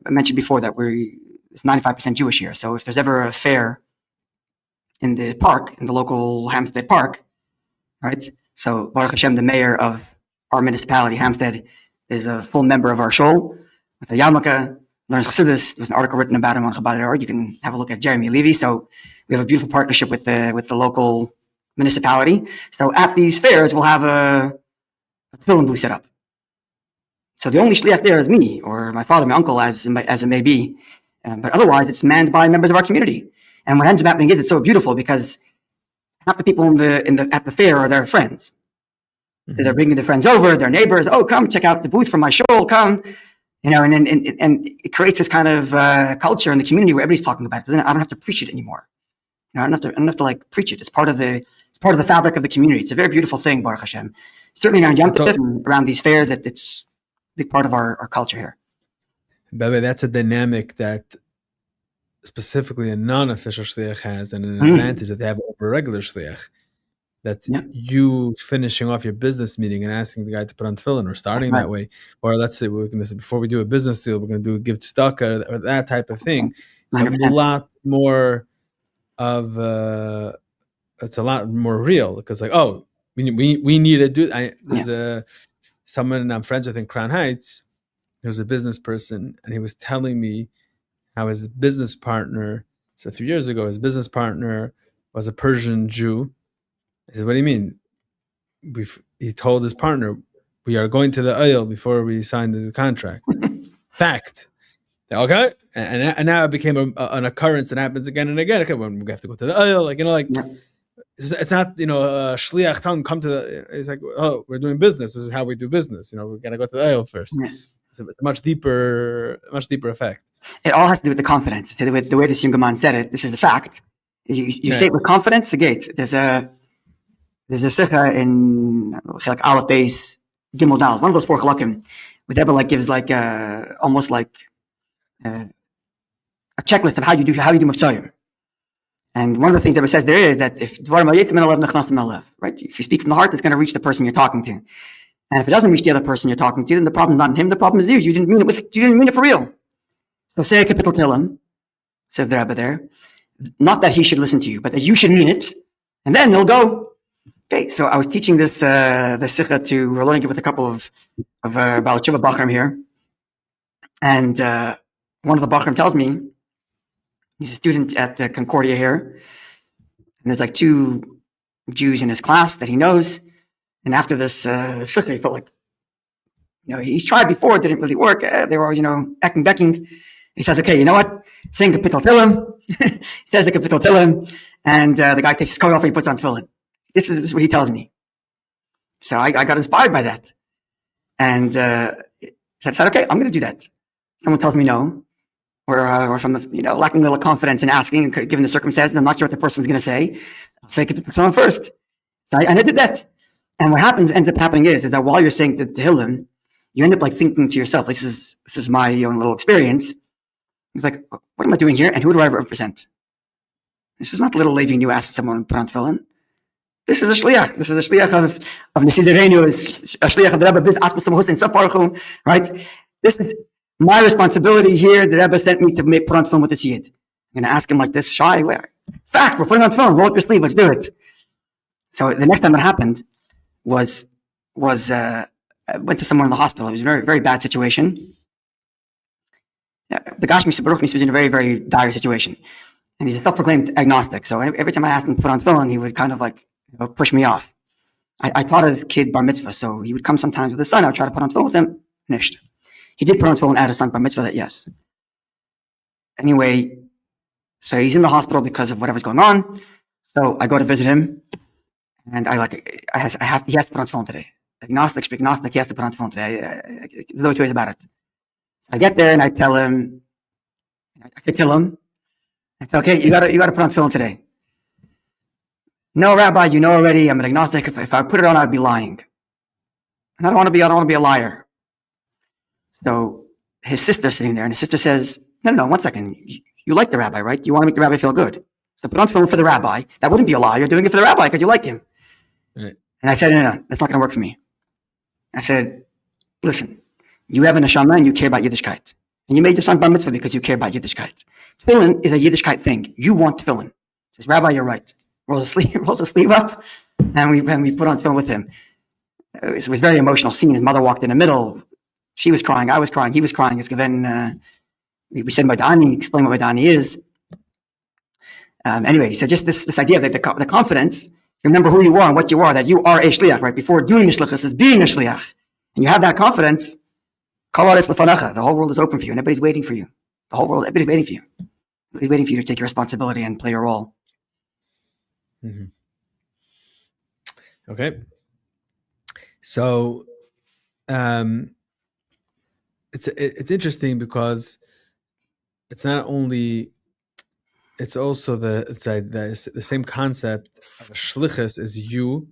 mentioned before that it's 95% Jewish here. So if there's ever a fair in the park, in the local Hampstead Park, right? So Baruch Hashem, the mayor of our municipality, Hampstead, is a full member of our shul with a yarmulke, learns Chassidus. There's an article written about him on Chabad.org. You can have a look at Rabbi Levi. So we have a beautiful partnership with the local municipality. So at these fairs, we'll have a tefillin booth set up. So the only shliach there is me, or my father, my uncle, as it may be. But otherwise, it's manned by members of our community. And what ends up happening is it's so beautiful because half the people at the fair are their friends. Mm-hmm. So they're bringing their friends over, their neighbors. Oh, come check out the booth from my shul. Come, and it creates this kind of culture in the community where everybody's talking about it. I don't have to preach it anymore. I don't have to preach it. It's part of the fabric of the community. It's a very beautiful thing, Baruch Hashem. Certainly around Yom Tov and around these fairs, that it's a big part of our culture here. By the way, that's a dynamic that specifically a non-official shliach has, and an advantage that they have over a regular shliach. That's you finishing off your business meeting and asking the guy to put on tefillin, or starting that way. Or let's say we're going to say, before we do a business deal, we're going to give tzedakah, or that type of thing. So it's a lot more of it's a lot more real, because we need to do. There's someone I'm friends with in Crown Heights. There was a business person, and he was telling me how his business partner, so a few years ago, his business partner was a Persian Jew. I said, what do you mean? He told his partner, we are going to the oil before we sign the contract. Fact. Okay. And now it became an occurrence that happens again and again. Okay, when we have to go to the oil, it's not, shliach telling come to the, it's like, oh, we're doing business. This is how we do business. We got to go to the oil first. Yeah. So it's a much deeper effect. It all has to do with the confidence. The way this young man said it, this is the fact. You say it with confidence, the gate. There's a sikha in Chelak Aleph Beis Gimel Dal, one of those four chalakim, the Rebbe like gives like almost like a checklist of how you do Mivtzoyim. And one of the things that it says there is that if right, if you speak from the heart, it's going to reach the person you're talking to. And if it doesn't reach the other person you're talking to, then the problem's not in him. The problem is you. You didn't mean it for real. So say a capital Tehillim, says the Rebbe there. Not that he should listen to you, but that you should mean it, and then he'll go. Okay, so I was teaching this the sikha we're learning it with a couple of Baal Tshuva Bachrim here, and one of the Bachrim tells me, he's a student at Concordia here, and there's like 2 Jews in his class that he knows, and after this sikha, he felt like, he's tried before, it didn't really work. They were always, acting becking. He says, okay, you know what? Sing Kapitel Tehillim. He says the Kapitel Tehillim, and the guy takes his coat off and he puts on tefillin. This is what he tells me. So I got inspired by that. And so I said, okay, I'm going to do that. Someone tells me no, or from the, lacking a little confidence in asking, given the circumstances, I'm not sure what the person's going to say. I'll say Kapitel Tehillim first. So I did that. And what ends up happening is that while you're saying the Tehillim, you end up like thinking to yourself, this is my own little experience. He's like, what am I doing here? And who do I represent? This is not the little lady you asked someone to put on tefillin. This is a Shliach. This is a Shliach of Nesiderenu, a Shliach of the Rebbe, right? This is my responsibility here. The Rebbe sent me to put on tefillin with the Yid. I'm going to ask him like this, Shai, fact, we're putting on tefillin, roll up your sleeve, let's do it. So the next time it happened was I went to someone in the hospital. It was a very, very bad situation. The Gashmi Baruch was in a very, very dire situation. And he's a self-proclaimed agnostic. So every time I asked him to put on tefillin, he would kind of like push me off. I taught his kid bar mitzvah, so he would come sometimes with his son. I would try to put on tefillin with him. Nisht. He did put on tefillin at his son bar mitzvah, that yes. Anyway, so he's in the hospital because of whatever's going on. So I go to visit him, and he has to put on tefillin today. Agnostic, he has to put on tefillin today. There's no two ways about it. I get there and I tell him, I say, okay, you gotta put on tefillin today. No, Rabbi, you know already, I'm an agnostic. If I put it on, I'd be lying. And I don't want to be a liar. So his sister's sitting there, and his sister says, no, 1 second. You like the rabbi, right? You want to make the rabbi feel good. So put on tefillin for the rabbi. That wouldn't be a lie. You're doing it for the rabbi because you like him. Right. And I said, no, that's not going to work for me. I said, listen, you have a neshama and you care about Yiddishkeit. And you made your son bar mitzvah because you care about Yiddishkeit. Tefillin is a Yiddishkeit thing. You want tefillin. Says, Rabbi, you're right. Rolls the sleeve up, and we put on tefillin with him. It was a very emotional scene. His mother walked in the middle. She was crying. I was crying. He was crying. We said Madani, explain what Madani is. Anyway, so just this idea that the confidence, remember who you are and what you are, that you are a Shliach, right? Before doing the Shliach, is being a Shliach. And you have that confidence, the whole world is open for you, and everybody's waiting for you. Everybody's waiting for you. Everybody's waiting for you to take your responsibility and play your role. Mm-hmm. Okay. So it's interesting because it's also the same concept of a shlichus as you,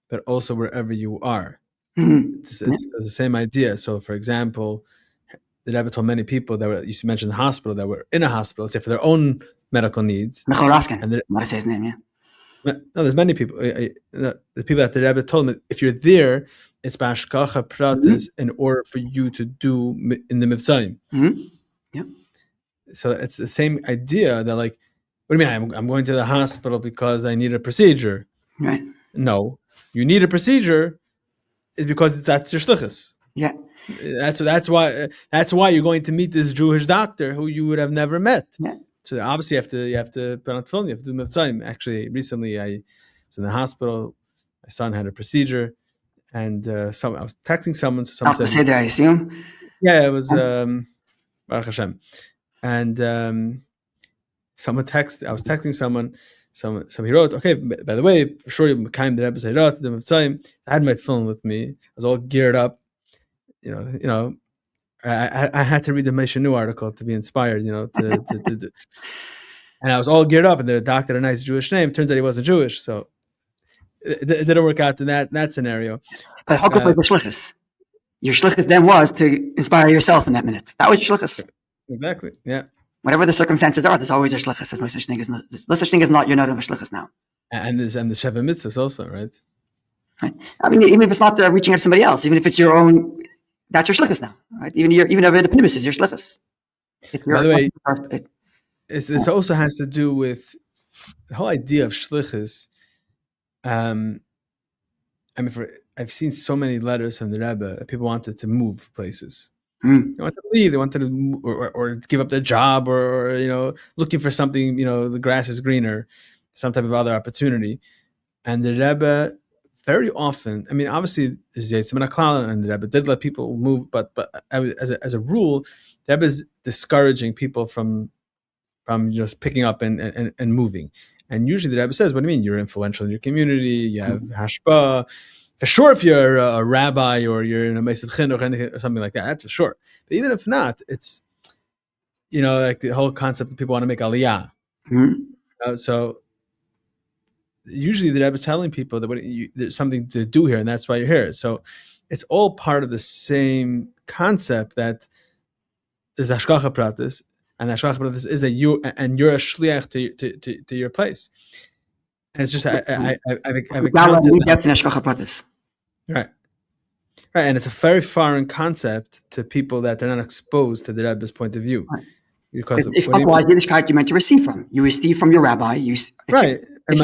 but also wherever you are. Mm-hmm. It's the same idea. So, for example, the Rebbe told many people that you mentioned the hospital, that were in a hospital, let's say for their own medical needs. Michael Raskin. I want to say his name, yeah. No, there's many people. The people that the Rebbe told me, if you're there, it's b'hashgacha pratis in order for you to do in the Mivtzoyim. Mm-hmm. Yeah. So it's the same idea that, like, what do you mean? I'm going to the hospital because I need a procedure. Right. No, you need a procedure is because that's your shlichus. Yeah. That's why you're going to meet this Jewish doctor who you would have never met. Yeah. So obviously you have to put on tefillin, you have to do Mivtzoyim. Actually, recently I was in the hospital. My son had a procedure, and I was texting someone. So someone said, I assume. Yeah, it was Baruch Hashem, and I was texting someone. He wrote, okay, by the way, for sure you came the episode the Mivtzoyim. I had my tefillin with me. I was all geared up. You know. I had to read the Meshanu article to be inspired, and I was all geared up, and the doctor had a nice Jewish name. Turns out he wasn't Jewish, so it didn't work out in that scenario. But how could the shlichus? your shlichus then was to inspire yourself in that minute. That was your shlichus. Exactly. Yeah. Whatever the circumstances are, there's always a shlichus. There's no such thing as not you're not of a shlichus now. And the Sheva Mitzvahs also, right? Right. I mean, even if it's not reaching out to somebody else, even if it's your own, that's your shlichus now, right? Even if the pnimis is your shlichus. By the way, this also has to do with the whole idea of shlichus. I've seen so many letters from the Rebbe that people wanted to move places. They wanted to leave. They wanted to or give up their job or looking for something. The grass is greener, some type of other opportunity. And the Rebbe very often, obviously there's Yitzim and Aklal, and the Rebbe did let people move, but as a rule, the Rebbe is discouraging people from just picking up and moving. And usually the Rebbe says, what do you mean? You're influential in your community, you have hashpah. For sure, if you're a rabbi or you're in a Meisad Chinuch or something like that, that's for sure. But even if not, it's, like the whole concept that people want to make aliyah. So usually the Rebbe is telling people that there's something to do here, and that's why you're here. So it's all part of the same concept that there's hashgacha pratis, and hashgacha pratis is that you're a shliach to your place. And it's just I've encountered that. Right, and it's a very foreign concept to people that are not exposed to the Rebbe's point of view. Right. Because otherwise, Yiddishkeit you meant to receive from. You receive from your rabbi. Right, and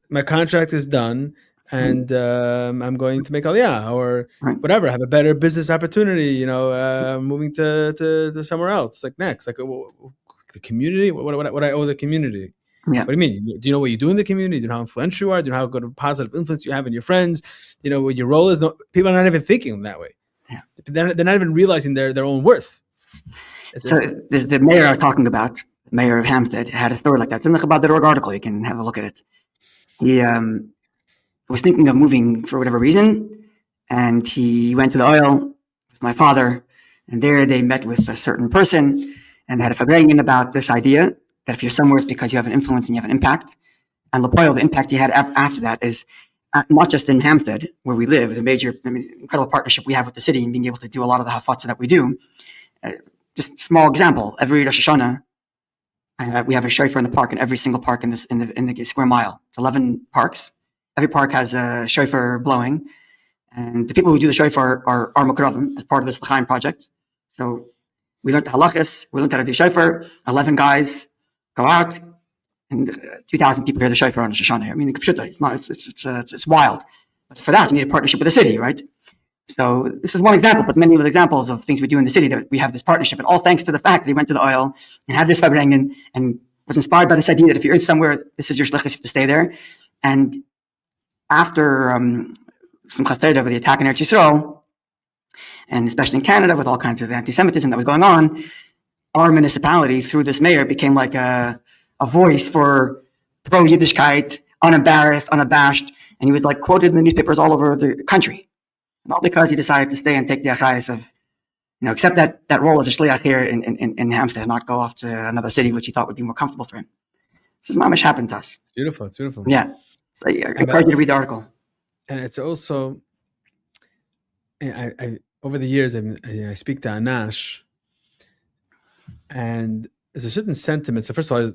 my contract is done, and I'm going to make aliyah or whatever. Have a better business opportunity. Moving to somewhere else, like next, like the community. What I owe the community. Yeah. What do you mean? Do you know what you do in the community? Do you know how influential you are? Do you know how good of positive influence you have in your friends? Do you know what your role is? People are not even thinking that way. Yeah. They're not even realizing their own worth. So the mayor I was talking about, Mayor of Hampstead, had a story like that. It's in the Chabad article. You can have a look at it. He was thinking of moving for whatever reason, and he went to the oil with my father, and there they met with a certain person and had a fabrengen about this idea that if you're somewhere, it's because you have an influence and you have an impact. And the impact he had after that is not just in Hampstead, where we live, the incredible partnership we have with the city and being able to do a lot of the hafatzah that we do. Just small example, every Rosh Hashanah, we have a shofar in the park, in every single park in the square mile. It's 11 parks. Every park has a shofar blowing. And the people who do the shofar are Mukravim as part of this L'chaim project. So we learned the halachas, we learned how to do shofar, 11 guys go out, and 2,000 people hear the shofar on Rosh Hashanah. It's wild. But for that, you need a partnership with the city, right? So this is one example, but many other examples of things we do in the city that we have this partnership, and all thanks to the fact that he went to the oil and had this fabrengen and was inspired by this idea that if you're in somewhere, this is your shlichus, you have to stay there. And after some chastada over the attack in Eretz Yisrael, and especially in Canada with all kinds of anti-Semitism that was going on, our municipality, through this mayor, became like a voice for pro-Yiddishkeit, unembarrassed, unabashed, and he was like quoted in the newspapers all over the country. Not because he decided to stay and take the achayis of, accept that role as a shliach here in Hampstead and not go off to another city, which he thought would be more comfortable for him. This is mamish happened to us. It's beautiful. Yeah. So I encourage you to read the article. And it's also, I over the years, I speak to Anash, and there's a certain sentiment. So first of all,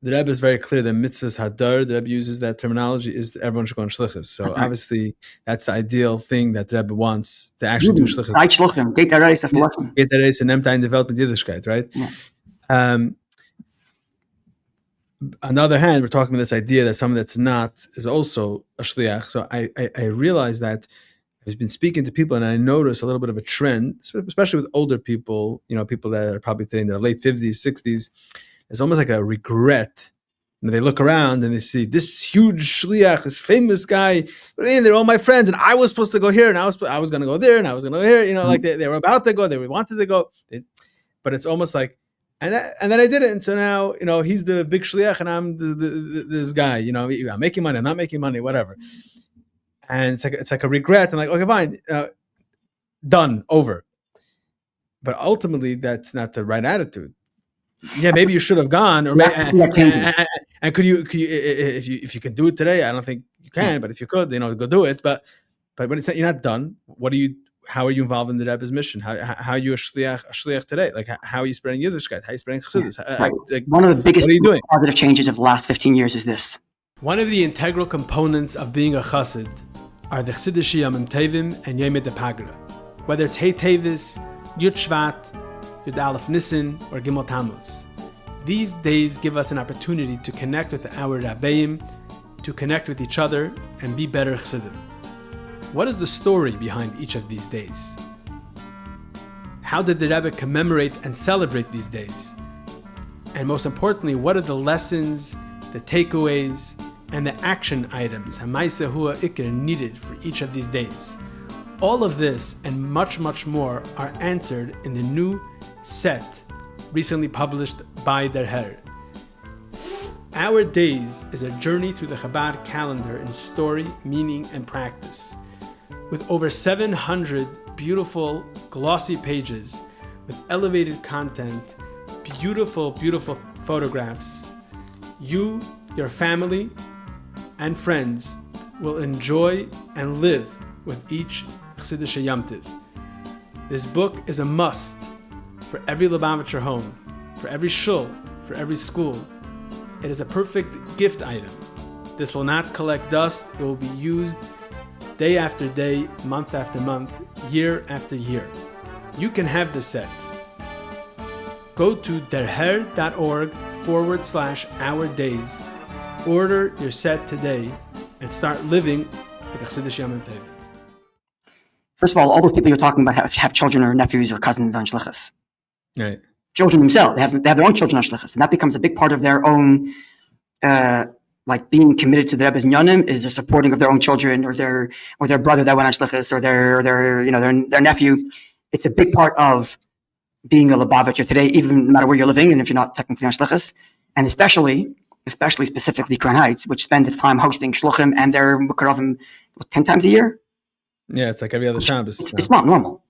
the Rebbe is very clear that mitzvahs hadar, the Rebbe uses that terminology, is that everyone should go on shlichus. So obviously, that's the ideal thing that the Rebbe wants to actually do shlichus. Get that race and emtine development Yiddishkeit, right? Yeah. On the other hand, we're talking about this idea that someone that's not is also a shliach. So I realize that I've been speaking to people, and I notice a little bit of a trend, especially with older people, people that are probably in their late 50s, 60s. It's almost like a regret. They look around and they see this huge shliach, this famous guy. They're all my friends, and I was supposed to go here, and I was going to go there, and I was going to go here. Like they were about to go, they wanted to go, but it's almost like, and then I did it, and so now he's the big shliach, and I'm this guy. I'm making money, I'm not making money, whatever. And it's like a regret. I'm like, okay, fine, done, over. But ultimately, that's not the right attitude. Yeah, maybe you should have gone, or and could you if you can do it today? I don't think you can, but if you could, go do it. But when it's you're not done, what do you? how are you involved in the Rebbe's mission? How are you a shliach today? Like, how are you spreading Yiddishkeit? How are you spreading Chassidus? Right. One of the biggest what are you doing? positive changes of the last 15 years is this. One of the integral components of being a chassid are the Chassidish Yomim Tovim and Yom Pagra. Whether it's Hey Tevis, Yud Shvat, Yud Aleph Nisan, or Gimel Tammuz. These days give us an opportunity to connect with our Rabbeim, to connect with each other, and be better Chassidim. What is the story behind each of these days? How did the Rebbe commemorate and celebrate these days? And most importantly, what are the lessons, the takeaways, and the action items Hamaisa Hua Iker needed for each of these days? All of this and much, much more are answered in the new set recently published by Der Herr. Our Days is a journey through the Chabad calendar in story, meaning, and practice. With over 700 beautiful, glossy pages with elevated content, beautiful, beautiful photographs, you, your family, and friends will enjoy and live with each Chassidish Yom Tov. This book is a must for every Lubavitcher home, for every shul, for every school. It is a perfect gift item. This will not collect dust. It will be used day after day, month after month, year after year. You can have this set. Go to derher.org/Our Days. Order your set today and start living with the Chassidish Yom Tov. First of all those people you're talking about have children or nephews or cousins on shlichus. Right. Children themselves, they have their own children on shlichus, and that becomes a big part of their own, like being committed to the Rebbe's Nyanim is the supporting of their own children or their brother that went on shlichus or their nephew. It's a big part of being a Lubavitcher today, even no matter where you're living, and if you're not technically on shlichus, and especially specifically Crown Heights, which spends its time hosting shluchim and their mukaravim 10 times a year. Yeah, it's like every other Shabbos. It's not normal.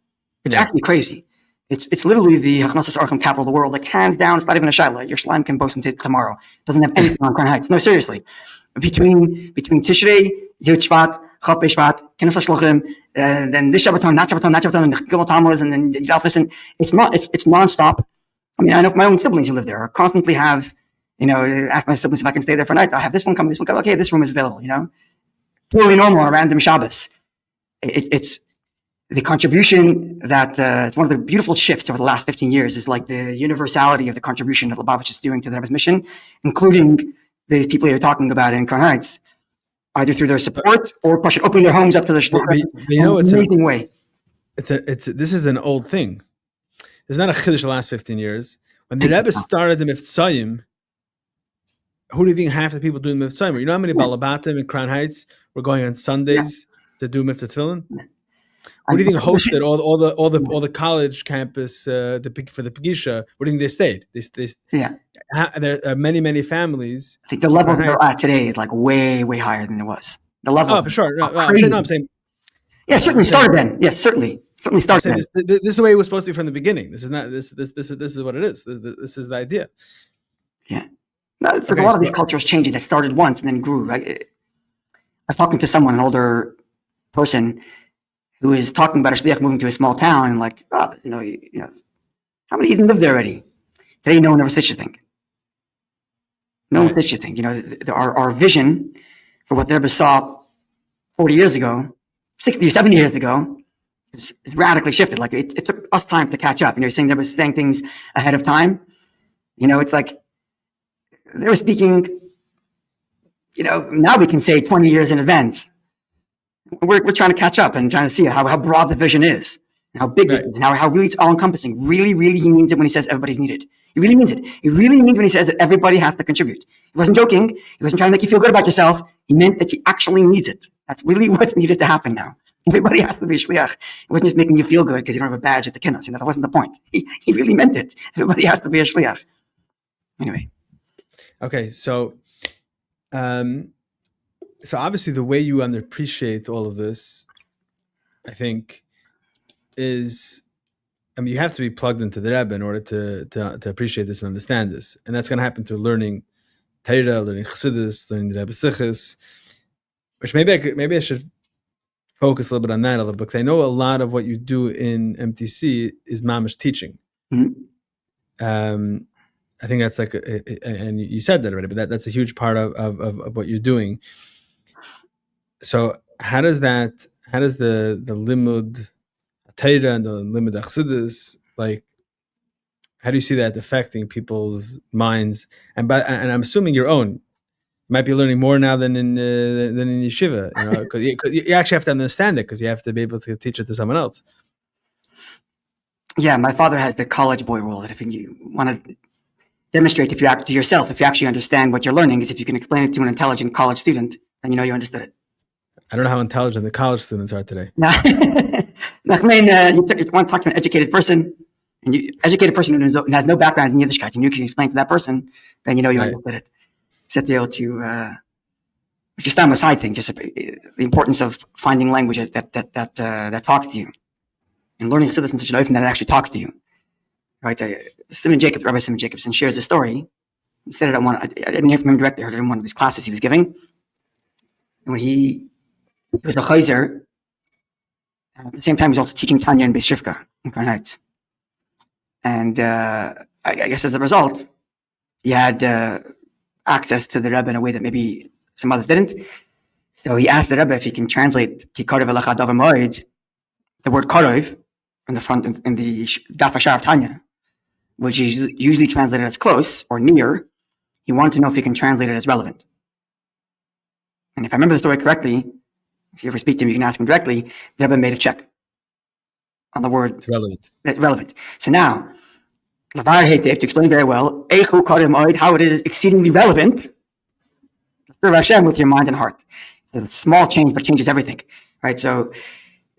It's actually crazy. It's literally the Hachnosas Archim capital of the world. Like, hands down, it's not even a shaila. Your shlime can boast until tomorrow. Doesn't have anything on Crown Heights. No, seriously. Between Tishrei, Yud Shvat, Chaf Shvat, Kenes HaShluchim, then this Shabbaton, that Shabbaton, and the Gimel Tammuz, and then Yud Aleph Nisan. It's nonstop. I mean, I know my own siblings who live there constantly have, ask my siblings if I can stay there for a night. I have this one come, this one come. Okay, this room is available, Totally normal on a random Shabbos. It's the contribution that it's one of the beautiful shifts over the last 15 years is like the universality of the contribution that Lubavitch is doing to the Rebbe's mission, including these people you're talking about in Crown Heights, either through their support or opening their homes up to the shliach in an amazing way. This is an old thing. It's not a chiddush the last 15 years. When the Rebbe started the Mivtzoyim, who do you think half the people doing Mivtzoyim? You know how many Balabatim in Crown Heights were going on Sundays to do Mitzvah Tefillin? What do you think hosted all the college campus for the Pegisha? What do you think they stayed? There are many families. I think the level they're at today is like way higher than it was. The level. Oh, for sure. I'm saying. Yeah, certainly started then. Yes, certainly started then. This is the way it was supposed to be from the beginning. This is not. This is what it is. This is the idea. Yeah. No, there's a lot of these cultures changes that started once and then grew. Right? I was talking to someone, an older person, who is talking about a shliach moving to a small town and like, how many even live there already? Today, no one ever says you think. No one says you think. Our vision for what the Rebbe saw 40 years ago, 60 or 70 years ago, is radically shifted. Like it took us time to catch up. You're saying they were saying things ahead of time. It's like they were speaking. Now we can say 20 years in advance. We're trying to catch up and trying to see how broad the vision is, and how big it is, and how really it's all encompassing. Really, he means it when he says everybody's needed. He really means it. He really means when he says that everybody has to contribute. He wasn't joking. He wasn't trying to make you feel good about yourself. He meant that he actually needs it. That's really what's needed to happen now. Everybody has to be a shliach. It wasn't just making you feel good because you don't have a badge at the kinnos. That wasn't the point. He really meant it. Everybody has to be a shliach. Anyway. Okay, so obviously the way you underappreciate all of this, I think, is, you have to be plugged into the Rebbe in order to appreciate this and understand this. And that's going to happen through learning Torah, learning Chassidus, learning the Rebbe Sichos, which maybe I should focus a little bit on that a little bit, because I know a lot of what you do in MTC is mamish teaching. I think that's like, and you said that already, but that's a huge part of what you're doing. So how does the limud Torah and the limud Chassidus, like, how do you see that affecting people's minds? And I'm assuming your own. You might be learning more now than in yeshiva, because you actually have to understand it, because you have to be able to teach it to someone else. Yeah, my father has the college boy rule that if you want to demonstrate to yourself, if you actually understand what you're learning, is if you can explain it to an intelligent college student, then you know you understood it. I don't know how intelligent the college students are today. No. I mean, you want to talk to an educated person, and educated person who has no background in Yiddishkeit, and you can explain to that person, then you know you understood it. Set the to, just on a side thing, just the importance of finding language that talks to you, and learning Chassidus in such an open that it actually talks to you. Right? Rabbi Simon Jacobson shares a story. He said it I didn't hear from him directly. I heard it in one of these classes he was giving. And when he was a chayzer, at the same time, he was also teaching Tanya in Beis Shivka in Crown Heights. And I guess as a result, he had access to the Rebbe in a way that maybe some others didn't. So he asked the Rebbe if he can translate Ki Karev Elecha Davar Moed, the word Karev, in the front in the Daf Hashar of Tanya, which is usually translated as close or near. He wanted to know if he can translate it as relevant. And if I remember the story correctly, if you ever speak to him, you can ask him directly. The Rebbe made a check on the word. It's relevant. Relevant. So now, Lavar Heitev, to explain very well, Eichu Karev Moed, how it is exceedingly relevant. Serve Hashem with your mind and heart. It's a small change, but it changes everything. Right? So,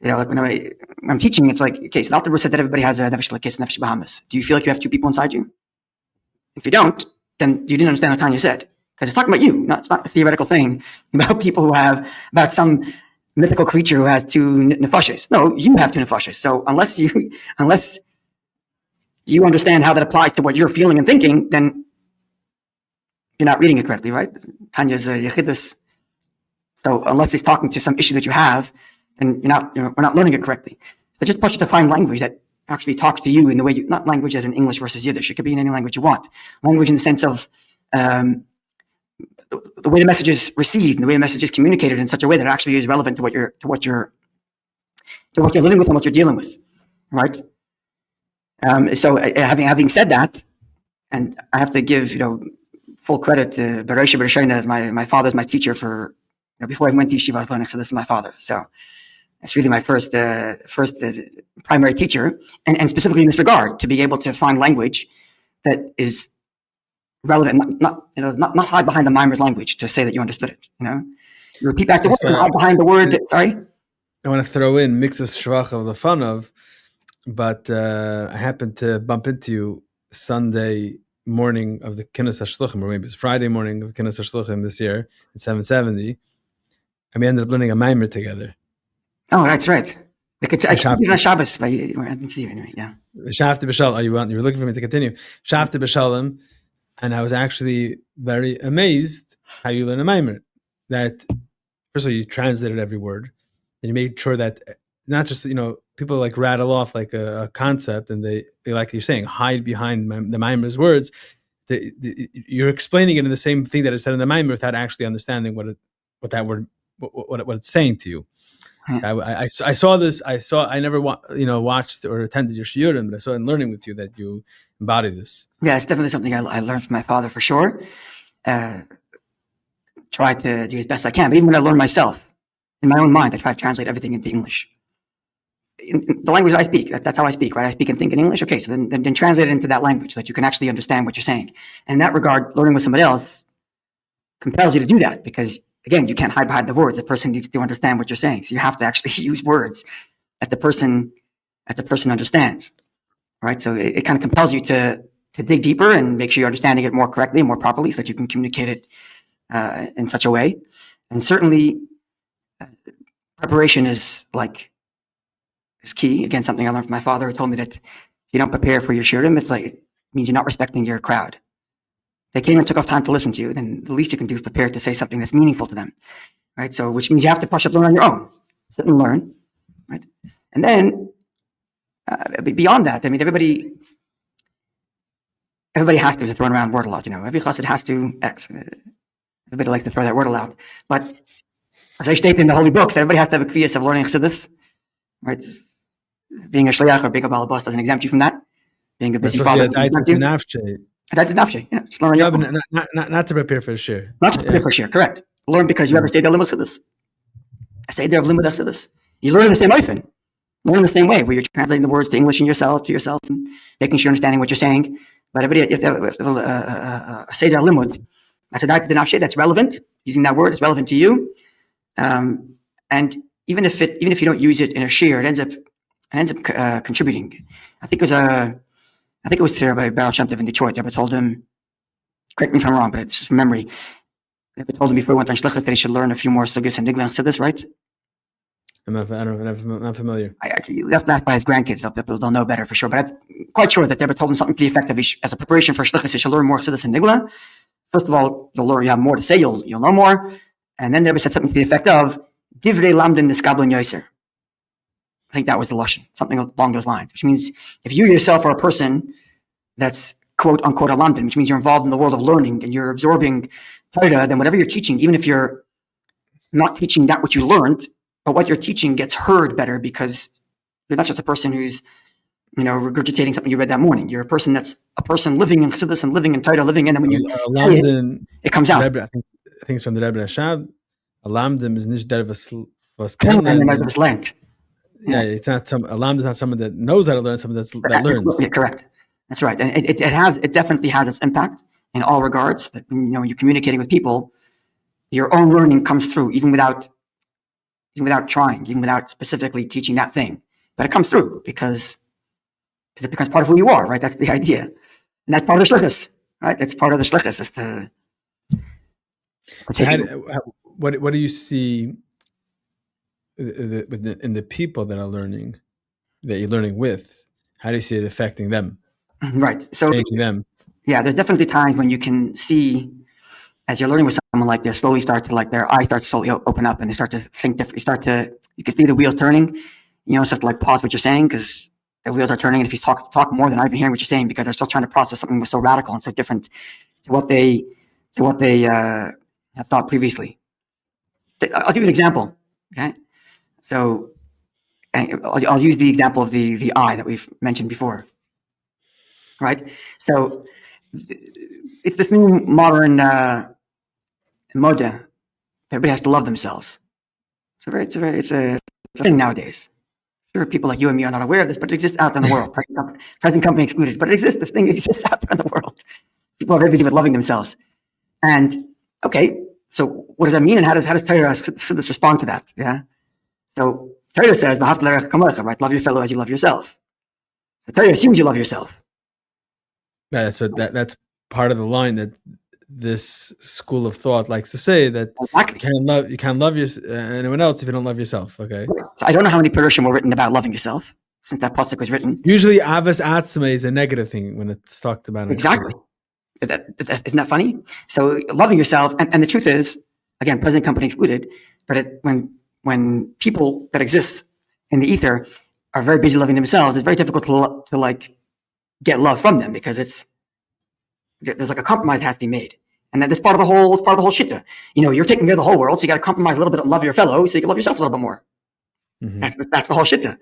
like when I'm teaching, it's like, okay, so the Alter said that everybody has a nefesh lekes, nefesh bahamas. Do you feel like you have two people inside you? If you don't, then you didn't understand what Tanya said. Because it's talking about you. It's not a theoretical thing about people who have, about some mythical creature who has two nefashos. No, you have two nefashos. So unless you understand how that applies to what you're feeling and thinking, then you're not reading it correctly, right? Tanya's yechidus. So unless he's talking to some issue that you have, then we're not learning it correctly. So just push you to find language that actually talks to you in the way not language as in English versus Yiddish. It could be in any language you want. Language in the sense of the way the message is received and the way the message is communicated in such a way that it actually is relevant to what you're living with and what you're dealing with, right? So having said that, and I have to give full credit to Bereisha Bereshina as my father's my teacher for before I went to yeshiva I was learning. So this is my father. So it's really my first primary teacher, and specifically in this regard, to be able to find language that is relevant, not hide behind the mimer's language to say that you understood it. You repeat back the word, hide behind the word. Sorry. I want to throw in mixes shvach of the fun of, but I happened to bump into you Sunday morning of the Kinnis HaShluchim, or maybe it's Friday morning of Kinnis HaShluchim this year in 770, and we ended up learning a mimer together. Oh, that's right. Shabbos, I didn't see you anyway. Yeah. Shafti B'Shalom. You were looking for me to continue. Shafti B'Shalom, and I was actually very amazed how you learn a mimer. That first of all, you translated every word, and you made sure that not just people like rattle off like a concept, and they like you're saying hide behind the mimer's words. You're explaining it in the same thing that it said in the mimer without actually understanding what it's saying to you. I saw this. I never watched or attended your shiurim, but I saw in learning with you that you embody this. Yeah, it's definitely something I learned from my father for sure. Try to do as best I can, but even when I learn myself, in my own mind, I try to translate everything into English. In the language I speak, that's how I speak, right? I speak and think in English. Okay, so then translate it into that language so that you can actually understand what you're saying. And in that regard, learning with somebody else compels you to do that because, again, you can't hide behind the words. The person needs to understand what you're saying. So you have to actually use words that the person understands, right? So it kind of compels you to dig deeper and make sure you're understanding it more correctly and more properly so that you can communicate it in such a way. And certainly preparation is key. Again, something I learned from my father, who told me that if you don't prepare for your shiurim, it means you're not respecting your crowd. They came and took off time to listen to you, then the least you can do is prepare to say something that's meaningful to them, right? So, which means you have to push up learn on your own. sit and learn, right? And then beyond that, I mean, everybody has to throw around word a lot, every chassid has to X. Everybody likes to throw that word out. But as I state in the holy books, everybody has to have a kviyas of learning chassidus, right? Being a shliach or being a balabas doesn't exempt you from that. Being a busy father doesn't exempt you. That's enough, just learn your own. Not to prepare for shir. Not to prepare for shir, correct. Learn because you have a seder limud chassidus. A seder of limud chassidus. You learn the same way. Learn in the same way, where you're translating the words to English and to yourself, and making sure you're understanding what you're saying. But everybody, if a seder limud, that's a daita d'nafshe, that's relevant. Using that word is relevant to you, and even if you don't use it in a shir, it ends up contributing. I think it was to Rabbi Baruch Shem Tov in Detroit. Rebbe told him, correct me if I'm wrong, but it's from memory. Rebbe told him before he went on Shliach that he should learn a few more sugis and nigla chassidus, right? I'm not familiar. You have to ask by his grandkids; they'll know better for sure. But I'm quite sure that Rebbe told him something to the effect of, as a preparation for Shlichus, he should learn more chassidus and nigla. First of all, you have more to say, you'll know more, and then Rebbe said something to the effect of divrei lamdin niskablin yoser. I think that was the lashon, something along those lines, which means if you yourself are a person that's quote unquote a lamdin, which means you're involved in the world of learning and you're absorbing Torah, then whatever you're teaching, even if you're not teaching that which you learned, but what you're teaching gets heard better because you're not just a person who's, regurgitating something you read that morning. You're a person that's a person living in chassidus and living in Torah, living in, and when you say it comes out. Rebbe, I think it's from the Rebbe Rashab. A lamdim is nicht der was learned. Yeah, it's not a lamdim is not someone that knows how to learn, someone that learns. Yeah, correct. That's right, and it definitely has its impact in all regards. That when you're communicating with people, your own learning comes through, even without trying, even without specifically teaching that thing. But it comes through because it becomes part of who you are, right? That's the idea. And that's part of the shlichus, right? That's part of the shlichus. Is to what do you see in the people that you're learning with? How do you see it affecting them? Right. So changing them. Yeah, there's definitely times when you can see, as you're learning with someone, like they slowly start to, like their eyes start to slowly open up and they start to think different. You can see the wheels turning. You have to pause what you're saying because the wheels are turning. And if you talk more than I've been hearing what you're saying, because they're still trying to process something so radical and so different to what they have thought previously. I'll give you an example. Okay, so I'll use the example of the eye that we've mentioned before. Right. So it's this new modern moda. Everybody has to love themselves. It's a thing nowadays. Sure, people like you and me are not aware of this, but it exists out in the world. Present company excluded, but it exists. This thing exists out there in the world. People are very busy with loving themselves. And okay, so what does that mean? And how does Torah respond to that? Yeah. So Torah says, right? Love your fellow as you love yourself. So Torah assumes you love yourself. Yeah, that's part of the line that this school of thought likes to say, that exactly. you can't love anyone else if you don't love yourself. Okay. So I don't know how many Perushim were written about loving yourself since that pasuk was written. Usually, avas atzma is a negative thing when it's talked about. Exactly. Isn't that funny? So loving yourself, and the truth is, again, present company excluded, but when people that exist in the ether are very busy loving themselves, it's very difficult to get love from them because there's a compromise that has to be made. And that's part of the whole shitta. You're taking care of the whole world, so you got to compromise a little bit and love your fellow so you can love yourself a little bit more. Mm-hmm. That's the whole shitta,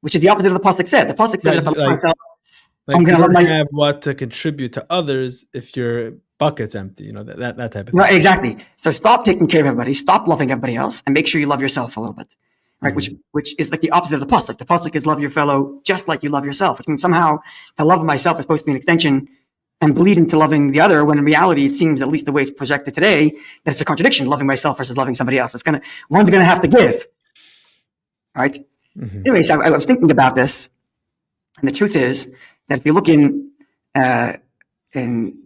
which is the opposite of the pasuk said. The pasuk said, if I love myself, I'm going to love have what to contribute to others if your bucket's empty, that type of thing. Right, exactly. So stop taking care of everybody, stop loving everybody else, and make sure you love yourself a little bit. Right, mm-hmm. which is like the opposite of the pasuk. The pasuk is love your fellow just like you love yourself, which means somehow the love of myself is supposed to be an extension and bleed into loving the other, when in reality it seems, at least the way it's projected today, that it's a contradiction, loving myself versus loving somebody else. One's gonna have to give. Right? Mm-hmm. Anyway, so I was thinking about this, and the truth is that if you look in Tanya and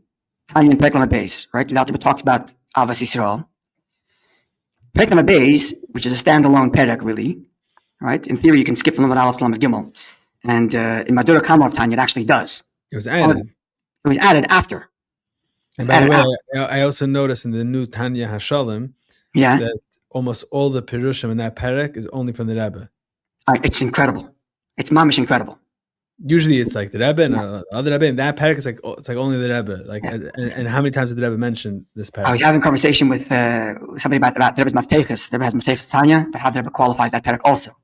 Peklam Beis, right, the Rebbe talks about Avas Yisrael. Peklam Beis, which is a standalone perek, really, right? In theory, you can skip from Lamed Aleph to Lamed Gimel, and in Madura Kama of Tanya, it actually does. It was added. It was added after. And by the way, I also noticed in the new Tanya Hashalim that almost all the Pirushim in that perek is only from the Rebbe. It's incredible. It's mamish incredible. Usually it's like the Rebbe and other Rebbe. In that perek, it's like only the Rebbe. Like, and how many times did the Rebbe mention this perek? I was having a conversation with somebody about the Rebbe's Mavteiches. The Rebbe has Mavteiches Tanya, but how the Rebbe qualifies that perek also.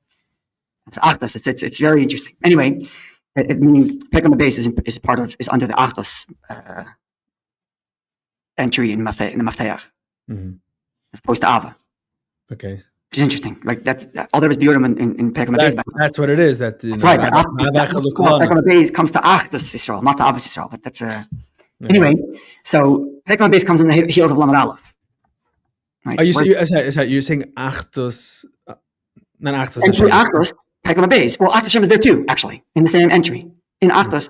It's Achdus. It's very interesting. Anyway, meaning perek on the base is under the Achdus entry in the Mavteich, as opposed to Ava. Okay. It's interesting. Like that all there is beauty in perek on the base. That's what it is. That right. Perek on the base comes to Achdus Yisrael, not to Avos Yisrael. But that's anyway. So perek on the base comes in the heels of Lamed Aleph. Right? You're saying Achdus, not Achdus. Entry Achdus, perek on the base. Well, Achdus Hashem is there too, actually, in the same entry. In Achdus,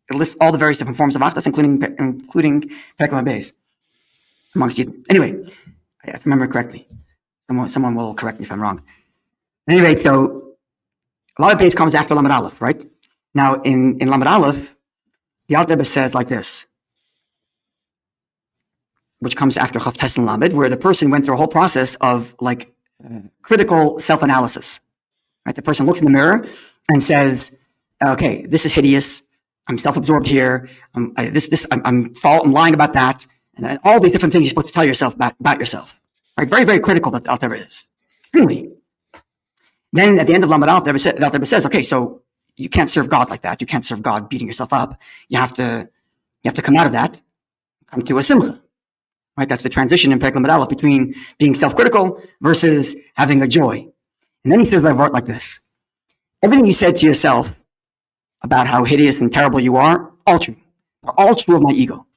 it lists all the various different forms of Achdus, including perek on the base, amongst you. Anyway, if I remember correctly. Someone will correct me if I'm wrong. Anyway, so a lot of base comes after Lamed Aleph, right? Now, in Lamed Aleph, the Alter Rebbe says like this, which comes after Chav Tes and Lamed, where the person went through a whole process of like critical self-analysis. Right? The person looks in the mirror and says, "Okay, this is hideous. I'm self-absorbed here. I'm lying about that, and all these different things you're supposed to tell yourself about yourself." Right? Very, very critical that the Alter Rebbe is. Extremely. Then at the end of Lamed Aleph, the Alter Rebbe says, "Okay, so you can't serve God like that. You can't serve God beating yourself up. You have to come out of that, come to a simcha." Right? That's the transition in perek Lamed Aleph between being self-critical versus having a joy. And then he says like this: everything you said to yourself about how hideous and terrible you are, all true. Are all true of my ego.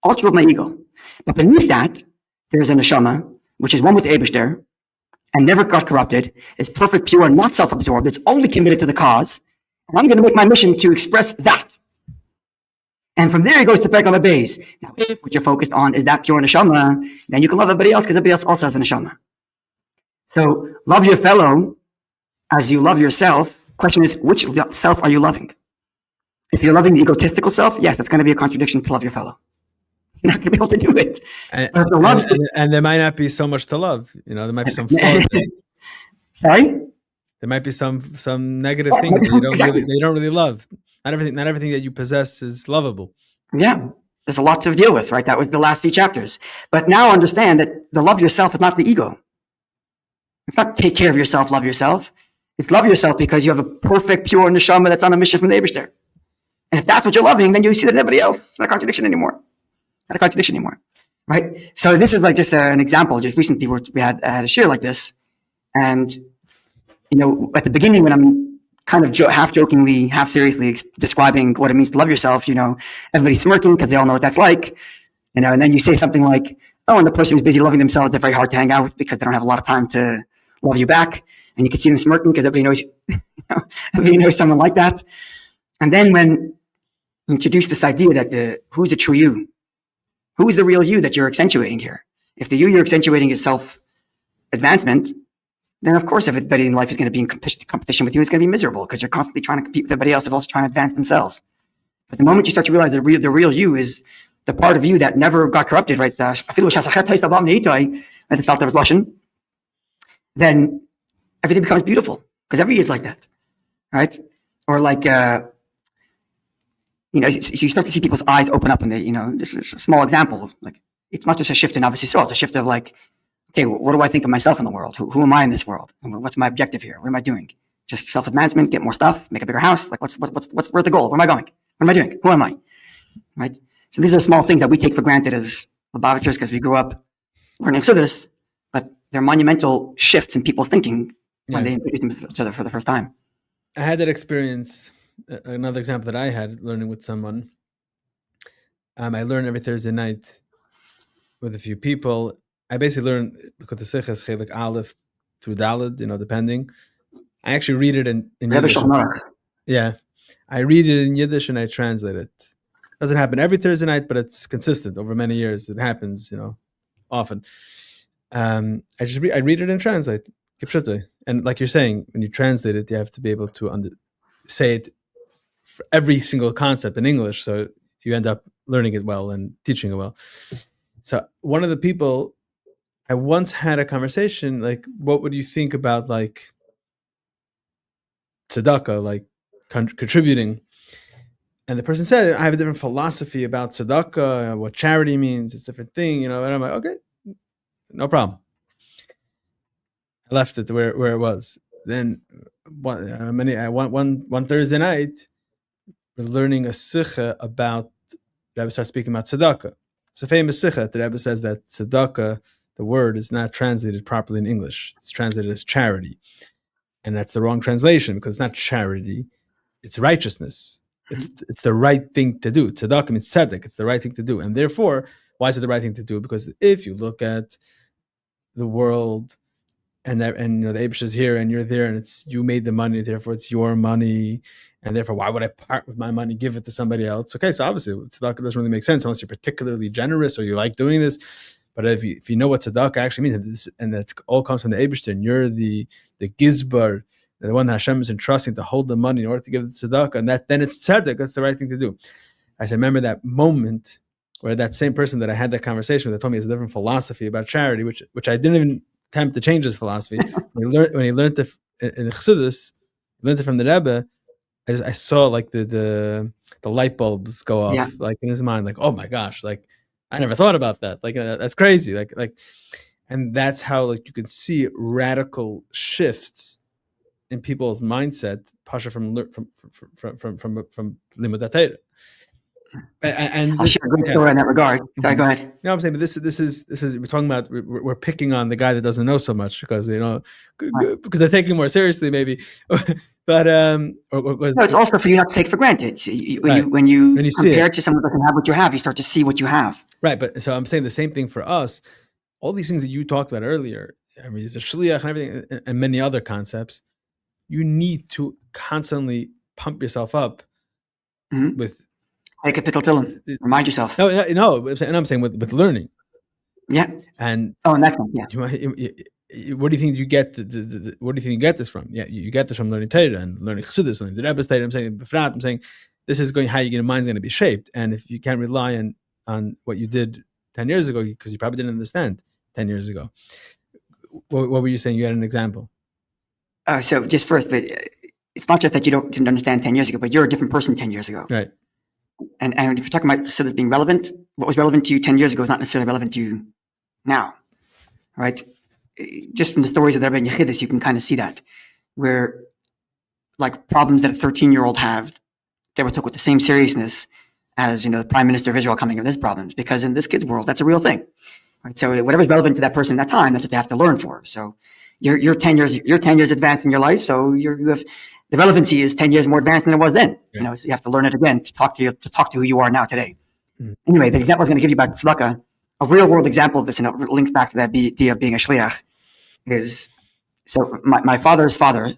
All true of my ego. But beneath that, there is a neshama, which is one with the Eibishter, and never got corrupted, is perfect, pure, not self-absorbed, it's only committed to the cause, and I'm going to make my mission to express that. And from there he goes to perek on the base. Now, if what you're focused on is that pure neshama, then you can love everybody else, because everybody else also has a neshama. So, love your fellow as you love yourself. Question is, which self are you loving? If you're loving the egotistical self, yes, that's going to be a contradiction to love your fellow. You're not going to be able to do it. And there might not be so much to love. There might be some flaws. Sorry? There might be some negative things that you don't really love. Not everything that you possess is lovable. Yeah, there's a lot to deal with, right? That was the last few chapters. But now understand that the love yourself is not the ego. It's not take care of yourself, love yourself. It's love yourself because you have a perfect, pure neshama that's on a mission from the Eibishter. And if that's what you're loving, then you see that everybody else. It's not a contradiction anymore. Not a contradiction anymore, right? So this is like just an example. Just recently, we had a shir like this, and at the beginning when I'm kind of half jokingly, half seriously describing what it means to love yourself, everybody's smirking because they all know what that's like, and then you say something like, "Oh, and the person who's busy loving themselves, they're very hard to hang out with because they don't have a lot of time to love you back," and you can see them smirking because everybody knows, everybody knows someone like that. And then when you introduce this idea that who's the true you? Who is the real you that you're accentuating here? If the you you're accentuating is self-advancement, then of course everybody in life is going to be in competition with you. It's going to be miserable because you're constantly trying to compete with everybody else that's also trying to advance themselves. But the moment you start to realize the real you is the part of you that never got corrupted, right? Then everything becomes beautiful because every is like that, right? Or like, so you start to see people's eyes open up, and this is a small example. Like, it's not just a shift in Avos Yisrael; it's a shift of like, okay, what do I think of myself in the world? Who am I in this world? And what's my objective here? What am I doing? Just self-advancement, get more stuff, make a bigger house. Like, where's the goal? Where am I going? What am I doing? Who am I? Right. So these are small things that we take for granted as Lubavitchers because we grew up learning Chassidus, but they're monumental shifts in people's thinking when they introduce them to each other for the first time. I had that experience. Another example that I had learning with someone. I learn every Thursday night with a few people. I basically learn the Sichas Chelik Aleph through Daled, depending. I actually read it in Yiddish. Yeah, I read it in Yiddish and I translate it. Doesn't happen every Thursday night, but it's consistent over many years. It happens, often. I read it and translate. And like you're saying, when you translate it, you have to be able to say it for every single concept in English, so you end up learning it well and teaching it well. So one of the people I once had a conversation, like, what would you think about like tzedakah, like contributing? And the person said, I have a different philosophy about tzedakah, what charity means. It's a different thing, And I'm like, okay, no problem. I left it where it was. Then one Thursday night, we're learning a sikha about, the Rebbe starts speaking about tzedakah. It's a famous sikha. The Rebbe says that tzedakah, the word, is not translated properly in English. It's translated as charity. And that's the wrong translation, because it's not charity, it's righteousness. It's the right thing to do. Tzedakah means tzedek. It's the right thing to do. And therefore, why is it the right thing to do? Because if you look at the world, and the Eibush is here and you're there, and it's you made the money, therefore it's your money, and therefore why would I part with my money, give it to somebody else? Okay, so obviously tzedakah doesn't really make sense unless you're particularly generous or you like doing this. But if you know what tzedakah actually means, and that all comes from the Eibush, and you're the gizbar, the one that Hashem is entrusting to hold the money in order to give it to tzedakah, and then it's tzedek, that's the right thing to do. I said, remember that moment where that same person that I had that conversation with, that told me has a different philosophy about charity, which I didn't even attempt to change his philosophy. When he learned it in Chassidus, learned it from the Rebbe, I saw like the light bulbs go off, like in his mind, like, oh my gosh, like I never thought about that. Like that's crazy. Like, and that's how like you can see radical shifts in people's mindset, pasha from Limud Torah. And I'll share a great story in that regard. Sorry, go ahead. No, I'm saying, but this is we're talking about, we're picking on the guy that doesn't know so much because because they're taking it more seriously maybe, but it's also for you not to take for granted. When you compare it to someone who doesn't have what you have, you start to see what you have. Right, but so I'm saying the same thing for us. All these things that you talked about earlier, I mean, there's a Shliach and everything, and many other concepts. You need to constantly pump yourself up with. Take a pittel tillim. Remind yourself. No, and I'm saying with learning. Yeah. And in that sense, yeah. What do you think you get? What do you think you get this from? Yeah, you get this from learning Torah and learning Chassidus, learning the Rebbe's Torah. I'm saying this is how your mind's going to be shaped. And if you can't rely on what you did 10 years ago, because you probably didn't understand 10 years ago. What were you saying? You had an example. So just first, but it's not just that you didn't understand 10 years ago, but you're a different person 10 years ago. Right. And if you're talking about Chassidus being relevant, what was relevant to you 10 years ago is not necessarily relevant to you now, right? Just from the stories of the Rebbe and Yechidus, you can kind of see that, where like problems that a 13-year-old have, they were took with the same seriousness as the Prime Minister of Israel coming with his problems, because in this kid's world, that's a real thing, right? So whatever's relevant to that person at that time, that's what they have to learn for. So you're 10 years advanced in your life, so you have. The relevancy is 10 years more advanced than it was then. Yeah. So you have to learn it again to talk to who you are now today. Anyway, the example I was going to give you about tzedakah, a real world example of this, and it links back to that idea of being a shliach, is so my father's father,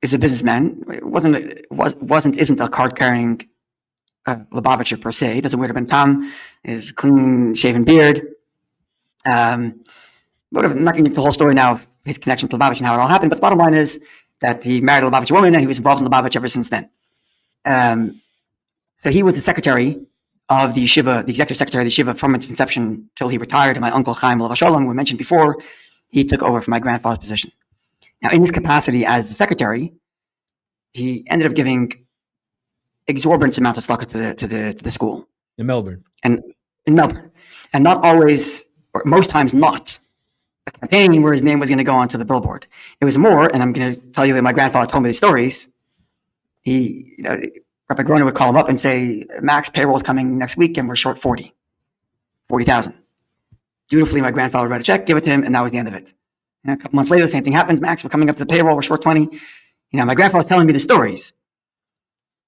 is a businessman. Isn't a card carrying Lubavitcher per se. He doesn't wear a ben tam, his clean shaven beard. Whatever, I'm not going to get the whole story now, his connection to Lubavitch and how it all happened, but the bottom line is that he married a Lubavitch woman and he was involved in Lubavitch ever since then. So he was the secretary of the yeshiva, the executive secretary of the yeshiva from its inception till he retired. And my uncle Chaim Alav Shalom, we mentioned before, he took over from my grandfather's position. Now, in his capacity as the secretary, he ended up giving exorbitant amounts of tzedakah to the school. In Melbourne. And not always, or most times not, a campaign where his name was going to go onto the billboard. It was more, and I'm going to tell you that my grandfather told me these stories. Rabbi Groner would call him up and say, Max, payroll is coming next week and we're short 40,000. Dutifully, my grandfather would write a check, give it to him, and that was the end of it. A couple months later, the same thing happens. Max, we're coming up to the payroll, we're short 20. My grandfather was telling me the stories.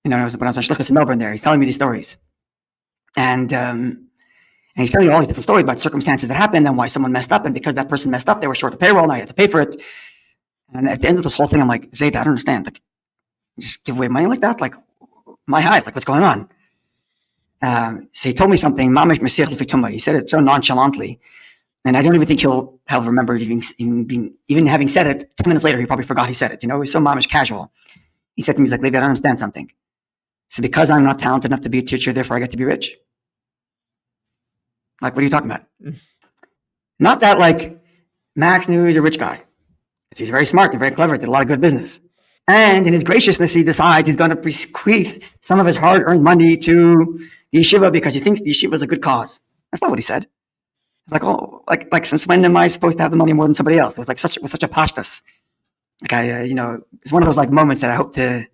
When I was on Shliach in Melbourne there, he's telling me these stories. And he's telling you all these different stories about circumstances that happened and why someone messed up. And because that person messed up, they were short of payroll. Now you have to pay for it. And at the end of this whole thing, I'm like, Zayda, I don't understand. Like, just give away money like that? Like, my height, like, what's going on? So he told me something. He said it so nonchalantly. And I don't even think he'll remember even having said it. 10 minutes later, he probably forgot he said it. It was so mamish casual. He said to me, he's like, Levi, I don't understand something. So because I'm not talented enough to be a teacher, therefore I get to be rich. Like, what are you talking about? Not that like Max knew he's a rich guy. He's very smart and very clever, did a lot of good business. And in his graciousness, he decides he's going to bequeath some of his hard-earned money to the yeshiva because he thinks the yeshiva is a good cause. That's not what he said. It's like, oh, like since when am I supposed to have the money more than somebody else? It was like such a pashtas. Like it's one of those like moments that I hope to,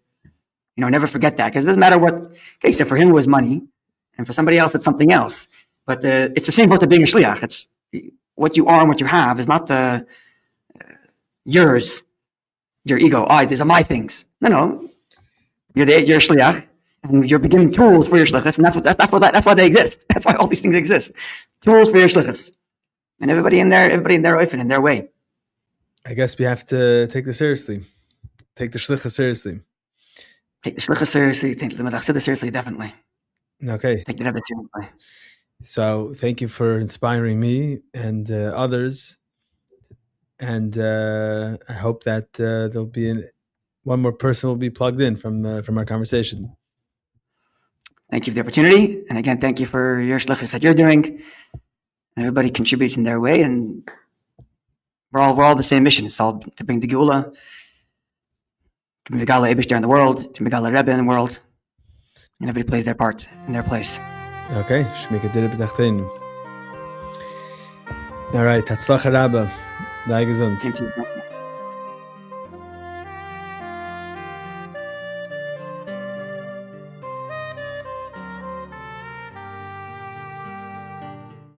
never forget that, because it doesn't matter what. Okay, so for him it was money, and for somebody else it's something else. But it's the same both of being a shliach. It's what you are and what you have is not the yours, your ego. These are my things. No, you're a shliach, and you're giving tools for your shlichus, and that's why they exist. That's why all these things exist. Tools for your shlichus, and everybody in their oifen, in their way. I guess we have to take this seriously. Take the shlichus seriously. Take the shlichus seriously. Take the Chassidus seriously, definitely. Okay. Take the Rebbe seriously. So thank you for inspiring me and others. And I hope that there'll be one more person will be plugged in from our conversation. Thank you for the opportunity. And again, thank you for your shlichus that you're doing. Everybody contributes in their way, and we're all the same mission. It's all to bring the Geula, to Megala Eibishter in the world, to Megala Rebbe in the world. And everybody plays their part in their place. Okay. Shmika Dira B'Tachteinu. All right. Hatzlacha Rabba. Sei gesund. Thank you.